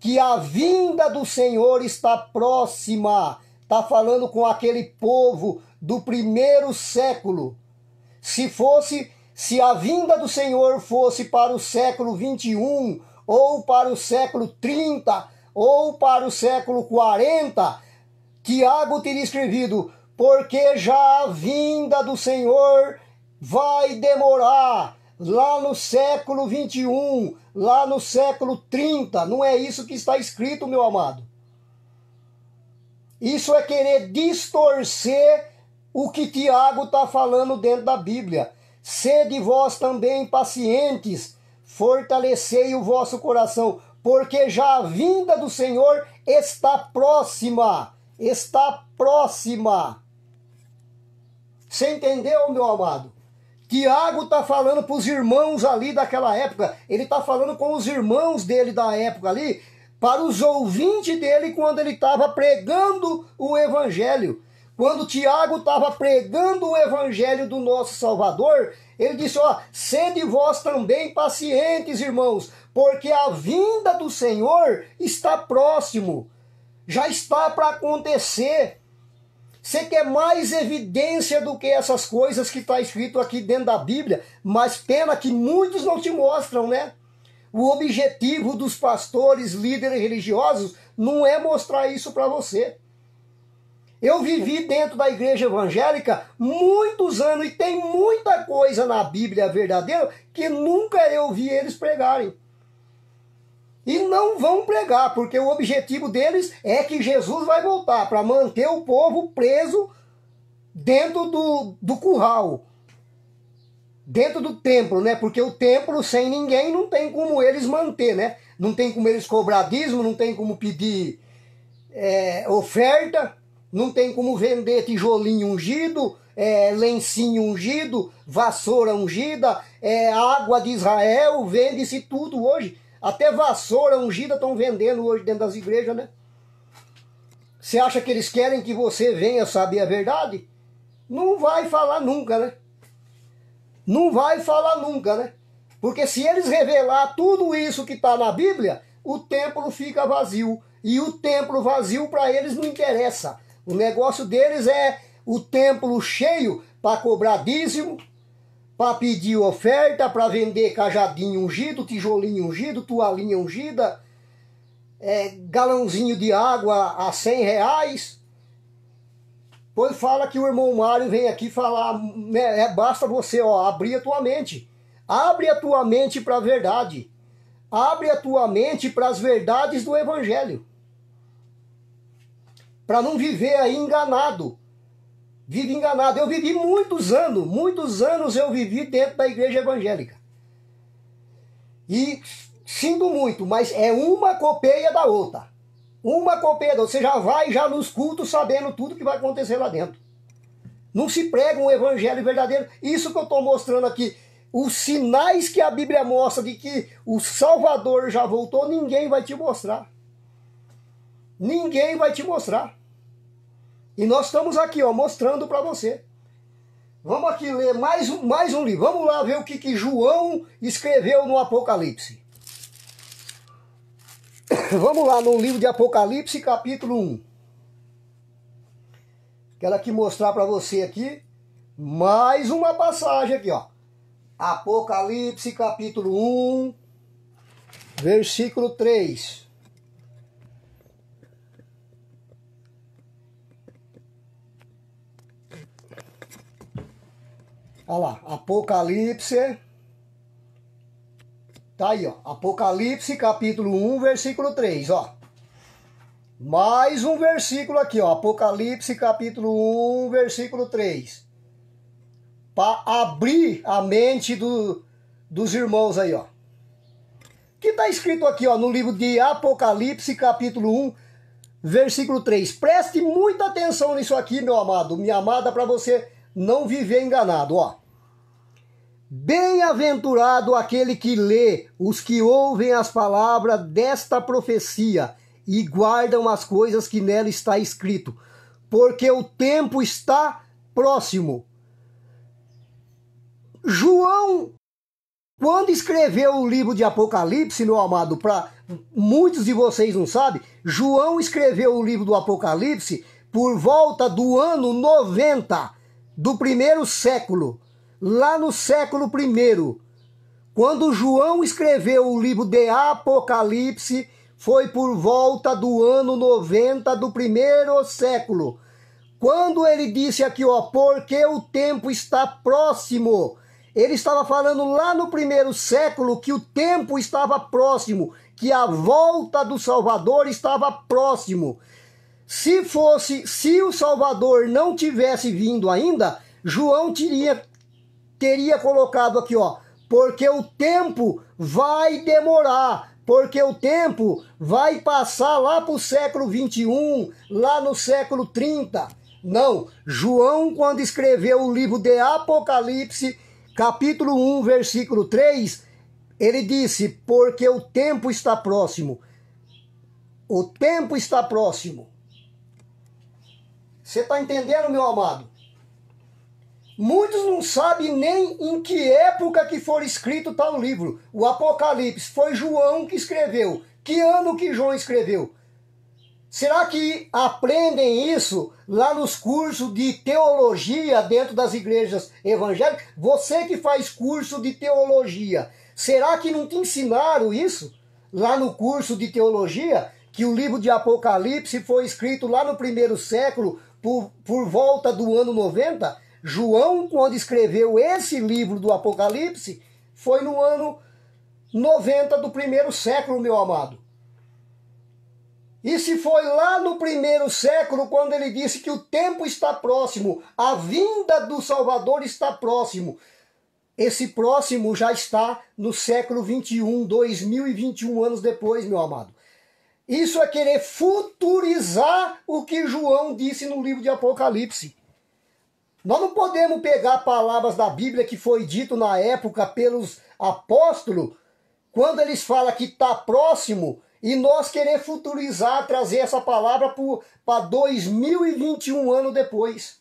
que a vinda do Senhor está próxima. Está falando com aquele povo do primeiro século. Se a vinda do Senhor fosse para o século 21, ou para o século 30, ou para o século 40, Tiago teria escrevido: porque já a vinda do Senhor vai demorar, lá no século 21, lá no século 30. Não é isso que está escrito, meu amado. Isso é querer distorcer o que Tiago está falando dentro da Bíblia. Sede vós também pacientes, fortalecei o vosso coração, porque já a vinda do Senhor está próxima. está próxima. Você entendeu, meu amado? Tiago está falando para os irmãos ali daquela época. Ele está falando com os irmãos dele da época ali, para os ouvintes dele quando ele estava pregando o evangelho. Quando Tiago estava pregando o evangelho do nosso Salvador, ele disse, ó, sede vós também pacientes, irmãos, porque a vinda do Senhor está próximo, já está para acontecer. Você quer mais evidência do que essas coisas que está escrito aqui dentro da Bíblia, mas pena que muitos não te mostram, né? O objetivo dos pastores, líderes religiosos, não é mostrar isso para você. Eu vivi dentro da igreja evangélica muitos anos e tem muita coisa na Bíblia verdadeira que nunca eu vi eles pregarem. E não vão pregar, porque o objetivo deles é que Jesus vai voltar para manter o povo preso dentro do curral, dentro do templo, né? Porque o templo sem ninguém não tem como eles manter, né? Não tem como eles cobrar dízimo, não tem como pedir oferta, não tem como vender tijolinho ungido, lencinho ungido, vassoura ungida, água de Israel, vende-se tudo hoje. Até vassoura ungida estão vendendo hoje dentro das igrejas, né? Você acha que eles querem que você venha saber a verdade? Não vai falar nunca, né? Não vai falar nunca, né? Porque se eles revelar tudo isso que está na Bíblia, o templo fica vazio. E o templo vazio para eles não interessa. O negócio deles é o templo cheio para cobrar dízimo, para pedir oferta, para vender cajadinho ungido, tijolinho ungido, toalhinha ungida, galãozinho de água a R$100. Pois fala que o irmão Mário vem aqui falar, né, basta você abrir a tua mente. Abre a tua mente para a verdade. Abre a tua mente para as verdades do Evangelho. Para não viver aí enganado. Vive enganado. Eu vivi muitos anos eu vivi dentro da igreja evangélica. E sinto muito, mas é uma copeia da outra. Uma copeia da outra. Você já vai já nos cultos sabendo tudo que vai acontecer lá dentro. Não se prega um evangelho verdadeiro. Isso que eu estou mostrando aqui. Os sinais que a Bíblia mostra de que o Salvador já voltou, ninguém vai te mostrar. Ninguém vai te mostrar. E nós estamos aqui, mostrando para você. Vamos aqui ler mais um livro. Vamos lá ver o que João escreveu no Apocalipse. Vamos lá no livro de Apocalipse, capítulo 1. Quero aqui mostrar para você aqui mais uma passagem aqui, ó. Apocalipse, capítulo 1, versículo 3. Olha lá, Apocalipse, tá aí, ó, Apocalipse capítulo 1, versículo 3, ó. Mais um versículo aqui, ó, Apocalipse capítulo 1, versículo 3. Para abrir a mente dos irmãos aí, ó. Que está escrito aqui, ó, no livro de Apocalipse capítulo 1, versículo 3. Preste muita atenção nisso aqui, meu amado, minha amada, para você não viver enganado, ó. Bem-aventurado aquele que lê, os que ouvem as palavras desta profecia e guardam as coisas que nela está escrito, porque o tempo está próximo. João, quando escreveu o livro de Apocalipse, meu amado, para muitos de vocês não sabem, João escreveu o livro do Apocalipse por volta do ano 90 do primeiro século. Lá no século I, quando João escreveu o livro de Apocalipse, foi por volta do ano 90 do primeiro século. Quando ele disse aqui, ó, porque o tempo está próximo, ele estava falando lá no primeiro século que o tempo estava próximo, que a volta do Salvador estava próximo. Se o Salvador não tivesse vindo ainda, João teria colocado aqui, ó, porque o tempo vai demorar porque o tempo vai passar lá para o século 21, lá no século 30. Não, João, quando escreveu o livro de Apocalipse, capítulo 1, versículo 3, ele disse, porque o tempo está próximo. O tempo está próximo. Você está entendendo, meu amado? Muitos não sabem nem em que época que foi escrito tal livro. O Apocalipse foi João que escreveu. Que ano que João escreveu? Será que aprendem isso lá nos cursos de teologia dentro das igrejas evangélicas? Você que faz curso de teologia, será que não te ensinaram isso lá no curso de teologia? Que o livro de Apocalipse foi escrito lá no primeiro século, por volta do ano 90? João, quando escreveu esse livro do Apocalipse, foi no ano 90 do primeiro século, meu amado. E se foi lá no primeiro século, quando ele disse que o tempo está próximo, a vinda do Salvador está próximo, esse próximo já está no século 21, 2021 anos depois, meu amado. Isso é querer futurizar o que João disse no livro de Apocalipse. Nós não podemos pegar palavras da Bíblia que foi dito na época pelos apóstolos, quando eles falam que está próximo, e nós querer futurizar, trazer essa palavra para 2021 anos depois.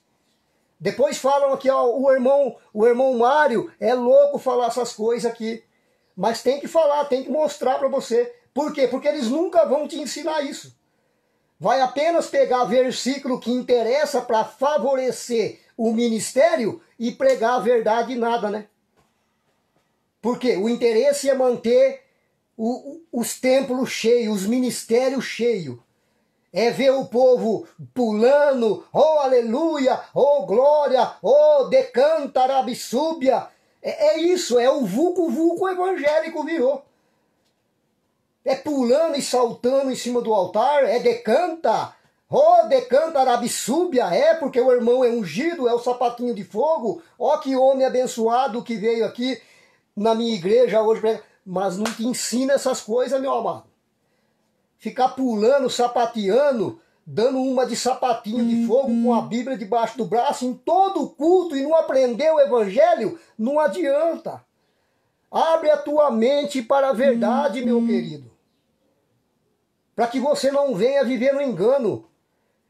Depois falam aqui, ó, o irmão Mário é louco falar essas coisas aqui. Mas tem que falar, tem que mostrar para você. Por quê? Porque eles nunca vão te ensinar isso. Vai apenas pegar versículo que interessa para favorecer o ministério e pregar a verdade e nada, né? Porque o interesse é manter os templos cheios, os ministérios cheios. É ver o povo pulando, oh aleluia, oh glória, oh decanta rabissúbia. É isso, é o vulco evangélico virou. É pulando e saltando em cima do altar, é decanta, oh decanta rabissúbia, é porque o irmão é ungido, é o sapatinho de fogo. Ó que homem abençoado que veio aqui na minha igreja hoje, mas não te ensina essas coisas, meu amado. Ficar pulando, sapateando, dando uma de sapatinho de fogo com a Bíblia debaixo do braço em todo culto e não aprender o evangelho, não adianta. Abre a tua mente para a verdade, meu querido. Para que você não venha viver no engano.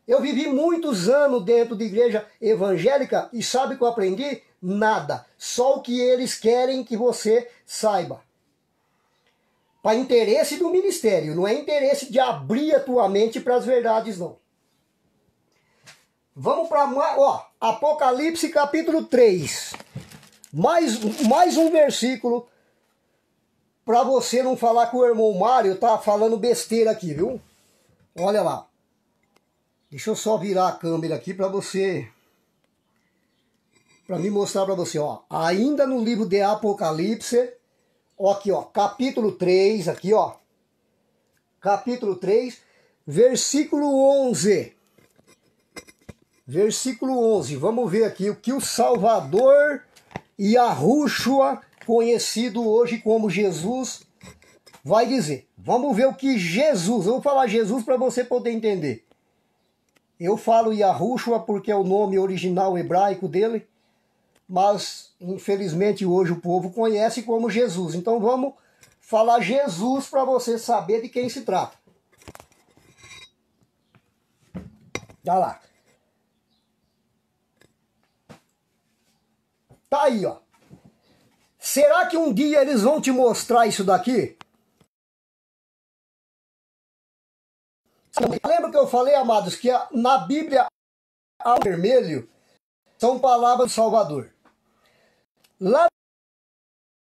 Eu vivi muitos anos dentro de igreja evangélica e sabe o que eu aprendi? Nada. Só o que eles querem que você saiba. Para interesse do ministério, não é interesse de abrir a tua mente para as verdades, não. Vamos para Apocalipse capítulo 3. Mais um versículo para você não falar que o irmão Mário tá falando besteira aqui, viu? Olha lá. Deixa eu só virar a câmera aqui para você, para me mostrar para você, ó. Ainda no livro de Apocalipse, ó, aqui, ó, capítulo 3, aqui, ó. Capítulo 3, versículo 11. Versículo 11. Vamos ver aqui o que o Salvador Yahushua, conhecido hoje como Jesus, vai dizer. Vamos ver o que Jesus, eu vou falar Jesus para você poder entender. Eu falo Yahushua porque é o nome original hebraico dele, mas infelizmente hoje o povo conhece como Jesus. Então vamos falar Jesus para você saber de quem se trata. Olha lá. Tá aí, ó. Será que um dia eles vão te mostrar isso daqui? Lembra que eu falei, amados, que na Bíblia ao vermelho são palavras do Salvador. Lá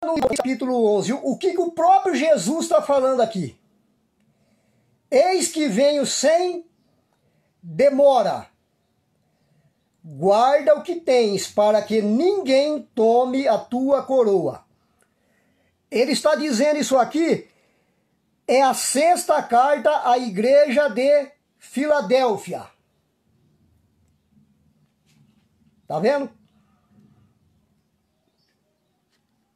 no capítulo 11, o que o próprio Jesus está falando aqui? Eis que venho sem demora. Guarda o que tens, para que ninguém tome a tua coroa. Ele está dizendo isso aqui, é a 6ª carta à igreja de Filadélfia. Tá vendo?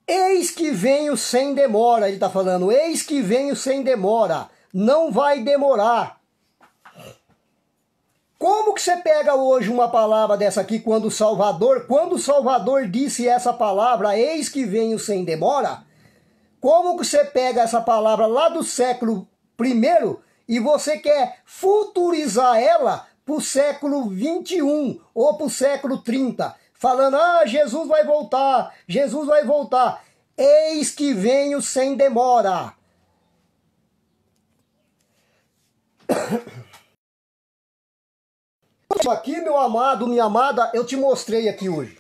Eis que venho sem demora, ele está falando, eis que venho sem demora, não vai demorar. Como que você pega hoje uma palavra dessa aqui quando o Salvador disse essa palavra, eis que venho sem demora? Como que você pega essa palavra lá do século I e você quer futurizar ela para o século XXI ou para o século 30, falando, Jesus vai voltar, Jesus vai voltar. Eis que venho sem demora. Isso aqui, meu amado, minha amada, eu te mostrei aqui hoje.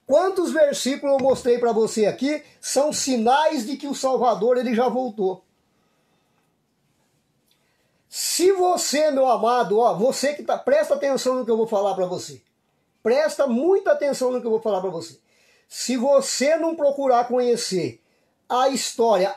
Quantos versículos eu mostrei para você aqui são sinais de que o Salvador ele já voltou. Se você, meu amado, você que presta atenção no que eu vou falar para você. Presta muita atenção no que eu vou falar para você. Se você não procurar conhecer a história,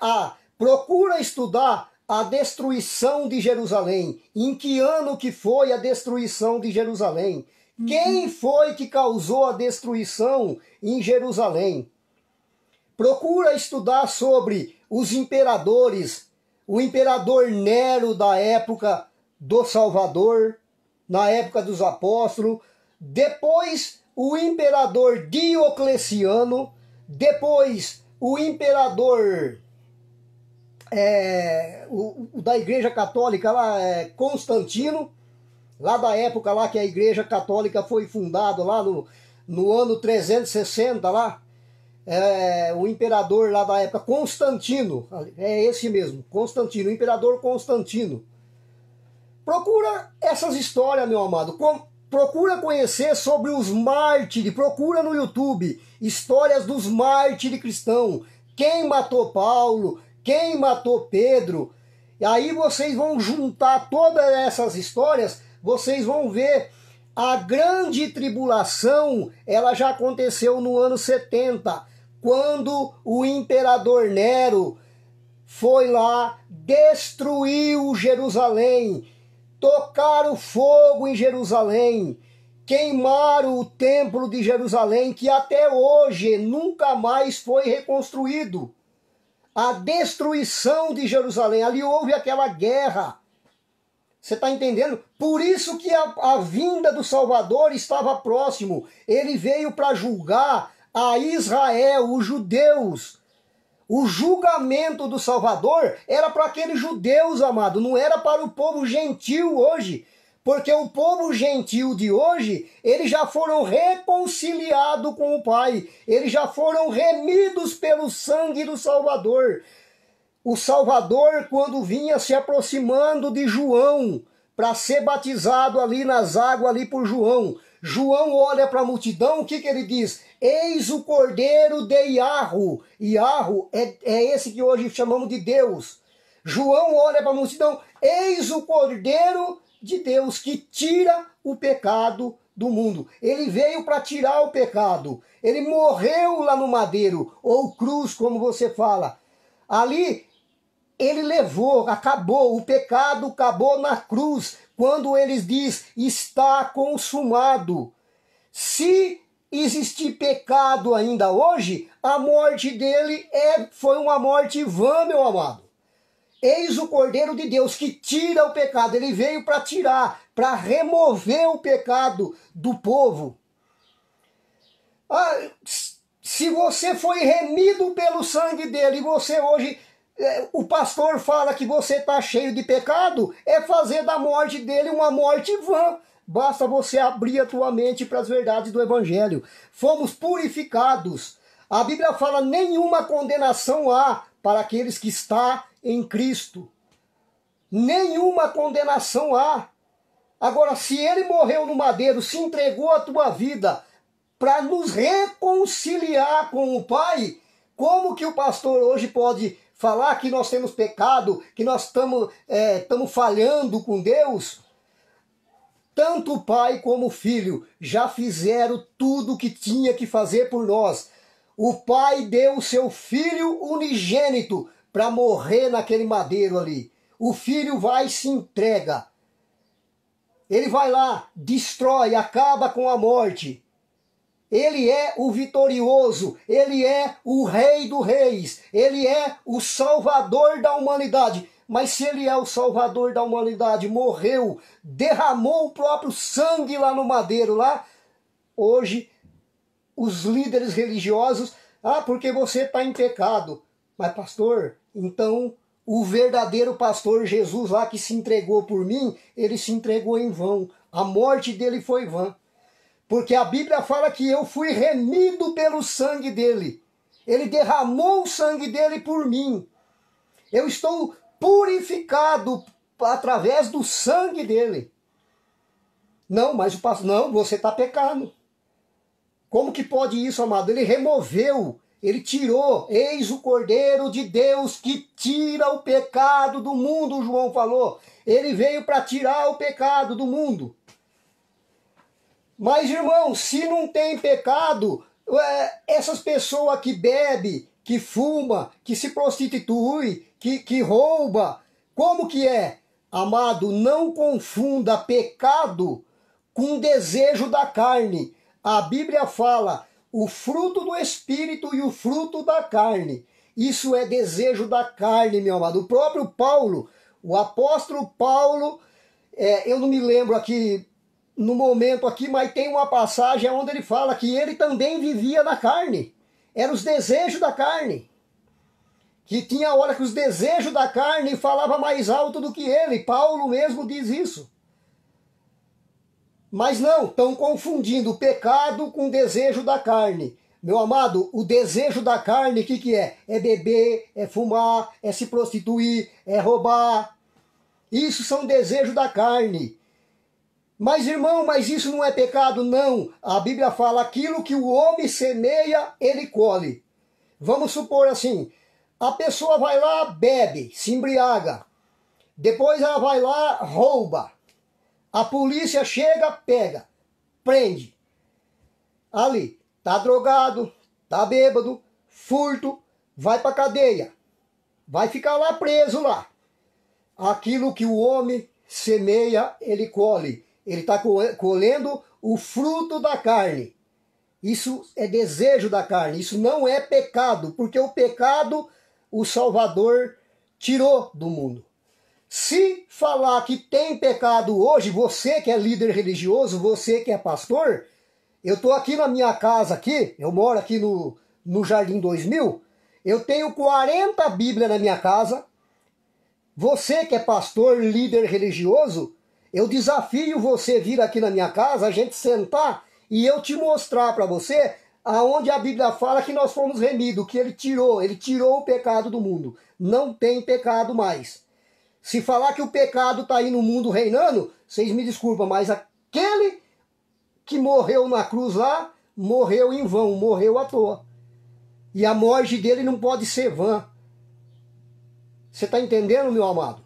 procura estudar a destruição de Jerusalém. Em que ano que foi a destruição de Jerusalém? Quem foi que causou a destruição em Jerusalém? Procura estudar sobre os imperadores, o imperador Nero da época do Salvador, na época dos apóstolos, depois o imperador Diocleciano, depois o imperador da Igreja Católica lá, Constantino, lá da época lá que a Igreja Católica foi fundada lá no ano 360 lá, o imperador lá da época, Constantino, é esse mesmo, Constantino, o imperador Constantino. Procura essas histórias, meu amado, procura conhecer sobre os mártires, procura no YouTube, histórias dos mártires cristãos, quem matou Paulo, quem matou Pedro, e aí vocês vão juntar todas essas histórias, vocês vão ver a grande tribulação, ela já aconteceu no ano 70, quando o imperador Nero foi lá, destruiu Jerusalém, tocaram fogo em Jerusalém, queimaram o templo de Jerusalém, que até hoje nunca mais foi reconstruído. A destruição de Jerusalém, ali houve aquela guerra. Você está entendendo? Por isso que a vinda do Salvador estava próximo. Ele veio para julgar a Israel, os judeus. O julgamento do Salvador era para aqueles judeus, amado, não era para o povo gentil hoje. Porque o povo gentil de hoje, eles já foram reconciliados com o Pai. Eles já foram remidos pelo sangue do Salvador. O Salvador, quando vinha se aproximando de João, para ser batizado ali nas águas ali por João. João olha para a multidão, o que ele diz? Eis o Cordeiro de Iarro. Iarro é esse que hoje chamamos de Deus. João olha para a multidão, eis o Cordeiro de Deus que tira o pecado do mundo. Ele veio para tirar o pecado. Ele morreu lá no madeiro, ou cruz, como você fala. Ali ele levou, acabou, o pecado acabou na cruz, quando ele diz, está consumado. Se existir pecado ainda hoje, a morte dele foi uma morte vã, meu amado. Eis o Cordeiro de Deus que tira o pecado. Ele veio para tirar, para remover o pecado do povo. Se você foi remido pelo sangue dele e você hoje, o pastor fala que você está cheio de pecado, é fazer da morte dele uma morte vã. Basta você abrir a tua mente para as verdades do Evangelho. Fomos purificados. A Bíblia fala, nenhuma condenação há para aqueles que estão em Cristo. Nenhuma condenação há. Agora, se ele morreu no madeiro, se entregou a tua vida para nos reconciliar com o Pai, como que o pastor hoje pode falar que nós temos pecado, que nós estamos falhando com Deus? Tanto o Pai como o Filho já fizeram tudo o que tinha que fazer por nós. O Pai deu o seu Filho unigênito para morrer naquele madeiro ali. O Filho vai e se entrega. Ele vai lá, destrói, acaba com a morte. Ele é o vitorioso, ele é o Rei dos Reis, ele é o Salvador da humanidade. Mas se ele é o Salvador da humanidade, morreu, derramou o próprio sangue lá no madeiro, lá, hoje os líderes religiosos, porque você está em pecado. Mas pastor, então o verdadeiro pastor Jesus lá que se entregou por mim, ele se entregou em vão. A morte dele foi vã. Porque a Bíblia fala que eu fui remido pelo sangue dele. Ele derramou o sangue dele por mim. Eu estou purificado através do sangue dele. Não, mas o pastor, não, você está pecando. Como que pode isso, amado? Ele removeu, ele tirou. Eis o Cordeiro de Deus que tira o pecado do mundo, João falou. Ele veio para tirar o pecado do mundo. Mas, irmão, se não tem pecado, essas pessoas que bebem, que fuma, que se prostitui, que rouba, como que é? Amado, não confunda pecado com desejo da carne. A Bíblia fala o fruto do Espírito e o fruto da carne. Isso é desejo da carne, meu amado. O próprio Paulo, o apóstolo Paulo, eu não me lembro aqui no momento aqui, mas tem uma passagem onde ele fala que ele também vivia na carne. Eram os desejos da carne. Que tinha hora que os desejos da carne falavam mais alto do que ele. Paulo mesmo diz isso. Mas não, estão confundindo o pecado com o desejo da carne. Meu amado, o desejo da carne, o que é? É beber, é fumar, é se prostituir, é roubar. Isso são desejos da carne. Mas, irmão, mas isso não é pecado? Não. A Bíblia fala aquilo que o homem semeia, ele colhe. Vamos supor assim, a pessoa vai lá, bebe, se embriaga. Depois ela vai lá, rouba. A polícia chega, pega, prende. Ali, tá drogado, tá bêbado, furto, vai pra cadeia. Vai ficar lá preso lá. Aquilo que o homem semeia, ele colhe. Ele está colhendo o fruto da carne. Isso é desejo da carne. Isso não é pecado, porque o pecado o Salvador tirou do mundo. Se falar que tem pecado hoje, você que é líder religioso, você que é pastor, eu estou aqui na minha casa, aqui, eu moro aqui no Jardim 2000, eu tenho 40 Bíblias na minha casa. Você que é pastor, líder religioso, eu desafio você vir aqui na minha casa, a gente sentar e eu te mostrar para você aonde a Bíblia fala que nós fomos remidos, que ele tirou o pecado do mundo. Não tem pecado mais. Se falar que o pecado está aí no mundo reinando, vocês me desculpam, mas aquele que morreu na cruz lá, morreu em vão, morreu à toa. E a morte dele não pode ser vã. Você está entendendo, meu amado?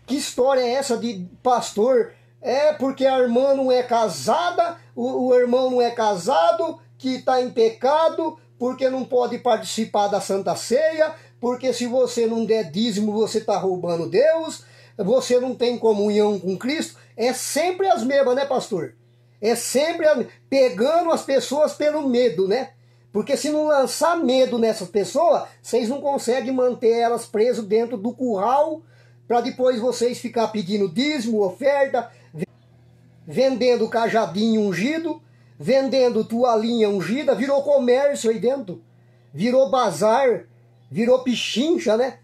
Que história é essa de pastor? É porque a irmã não é casada, o irmão não é casado, que está em pecado, porque não pode participar da Santa Ceia, porque se você não der dízimo, você está roubando Deus, você não tem comunhão com Cristo. É sempre as mesmas, né, pastor? É sempre pegando as pessoas pelo medo, né? Porque se não lançar medo nessas pessoas, vocês não conseguem manter elas presas dentro do curral, para depois vocês ficar pedindo dízimo, oferta, vendendo cajadinho ungido, vendendo toalhinha ungida, virou comércio aí dentro, virou bazar, virou pichincha, né?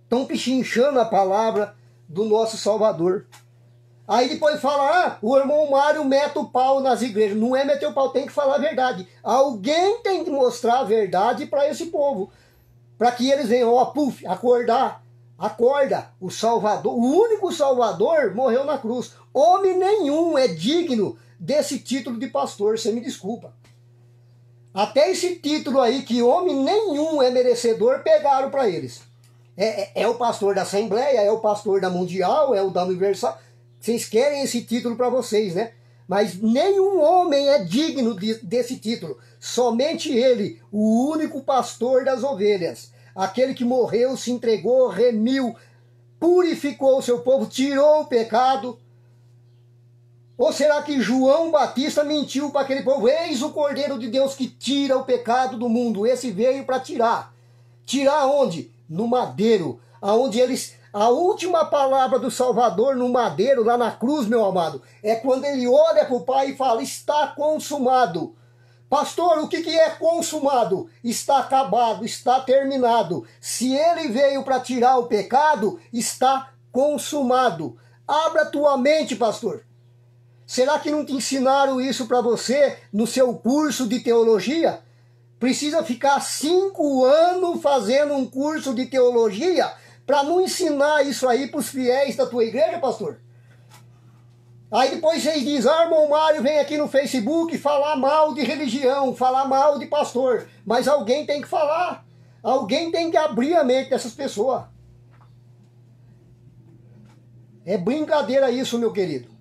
Estão pichinchando a palavra do nosso Salvador. Aí depois fala, o irmão Mário mete o pau nas igrejas. Não é meter o pau, tem que falar a verdade. Alguém tem que mostrar a verdade para esse povo. Para que eles venham, acordar. Acorda, o Salvador, o único Salvador morreu na cruz. Homem nenhum é digno desse título de pastor, você me desculpa. Até esse título aí, que homem nenhum é merecedor, pegaram para eles. É o pastor da Assembleia, é o pastor da Mundial, é o da Universal. Vocês querem esse título para vocês, né? Mas nenhum homem é digno desse título. Somente ele, o único pastor das ovelhas. Aquele que morreu, se entregou, remiu, purificou o seu povo, tirou o pecado. Ou será que João Batista mentiu para aquele povo? Eis o Cordeiro de Deus que tira o pecado do mundo. Esse veio para tirar. Tirar onde? No madeiro. Aonde eles... A última palavra do Salvador no madeiro, lá na cruz, meu amado, é quando ele olha para o Pai e fala, está consumado. Pastor, o que é consumado? Está acabado, está terminado. Se ele veio para tirar o pecado, está consumado. Abra tua mente, pastor. Será que não te ensinaram isso para você no seu curso de teologia? Precisa ficar 5 anos fazendo um curso de teologia para não ensinar isso aí para os fiéis da tua igreja, pastor? Aí depois vocês dizem, irmão Mário vem aqui no Facebook falar mal de religião, falar mal de pastor. Mas alguém tem que falar. Alguém tem que abrir a mente dessas pessoas. É brincadeira isso, meu querido.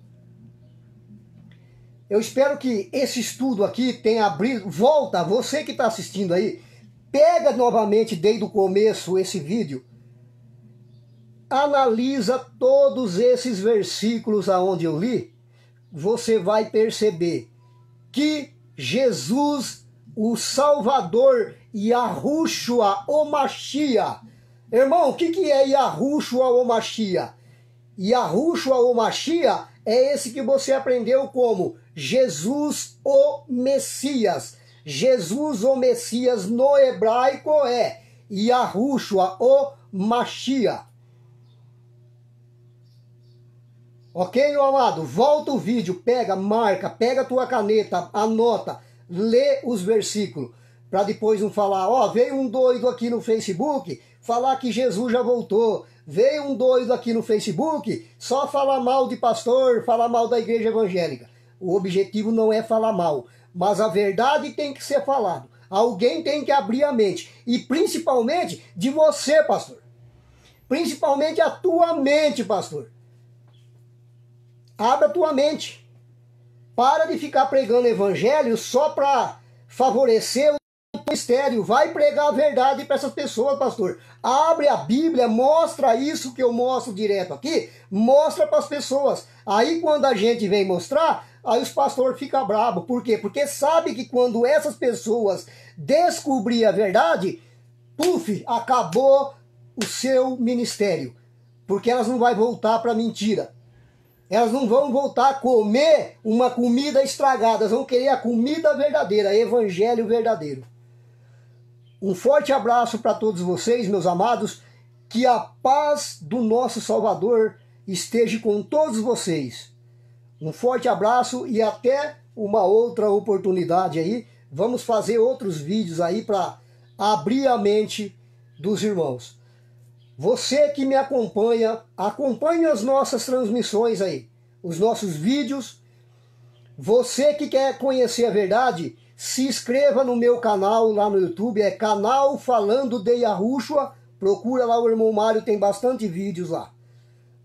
Eu espero que esse estudo aqui tenha abrido. Volta, você que está assistindo aí, pega novamente desde o começo esse vídeo. Analisa todos esses versículos aonde eu li. Você vai perceber que Jesus, o Salvador, Yahushua, o Mashiach. Irmão, o que é Yahushua, o Mashiach? Yahushua, o Mashiach é esse que você aprendeu como Jesus, o Messias. Jesus, o Messias, no hebraico é Yahushua, o Mashiach. Ok, meu amado? Volta o vídeo, pega, marca, pega a tua caneta, anota, lê os versículos, para depois não falar, ó, veio um doido aqui no Facebook falar que Jesus já voltou, veio um doido aqui no Facebook só falar mal de pastor, falar mal da igreja evangélica. O objetivo não é falar mal, mas a verdade tem que ser falada. Alguém tem que abrir a mente, e principalmente de você, pastor. Principalmente a tua mente, pastor. Abra a tua mente. Para de ficar pregando evangelho só para favorecer o ministério. Vai pregar a verdade para essas pessoas, pastor. Abre a Bíblia, mostra isso que eu mostro direto aqui. Mostra para as pessoas. Aí quando a gente vem mostrar, aí os pastores ficam bravos. Por quê? Porque sabe que quando essas pessoas descobrirem a verdade, puf, acabou o seu ministério. Porque elas não vão voltar para a mentira. Elas não vão voltar a comer uma comida estragada. Elas vão querer a comida verdadeira, evangelho verdadeiro. Um forte abraço para todos vocês, meus amados. Que a paz do nosso Salvador esteja com todos vocês. Um forte abraço e até uma outra oportunidade aí. Vamos fazer outros vídeos aí para abrir a mente dos irmãos. Você que me acompanha, acompanhe as nossas transmissões aí, os nossos vídeos. Você que quer conhecer a verdade, se inscreva no meu canal lá no YouTube, é Canal Falando de Yahushua. Procura lá o irmão Mário, tem bastante vídeos lá.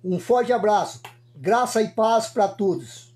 Um forte abraço, graça e paz para todos.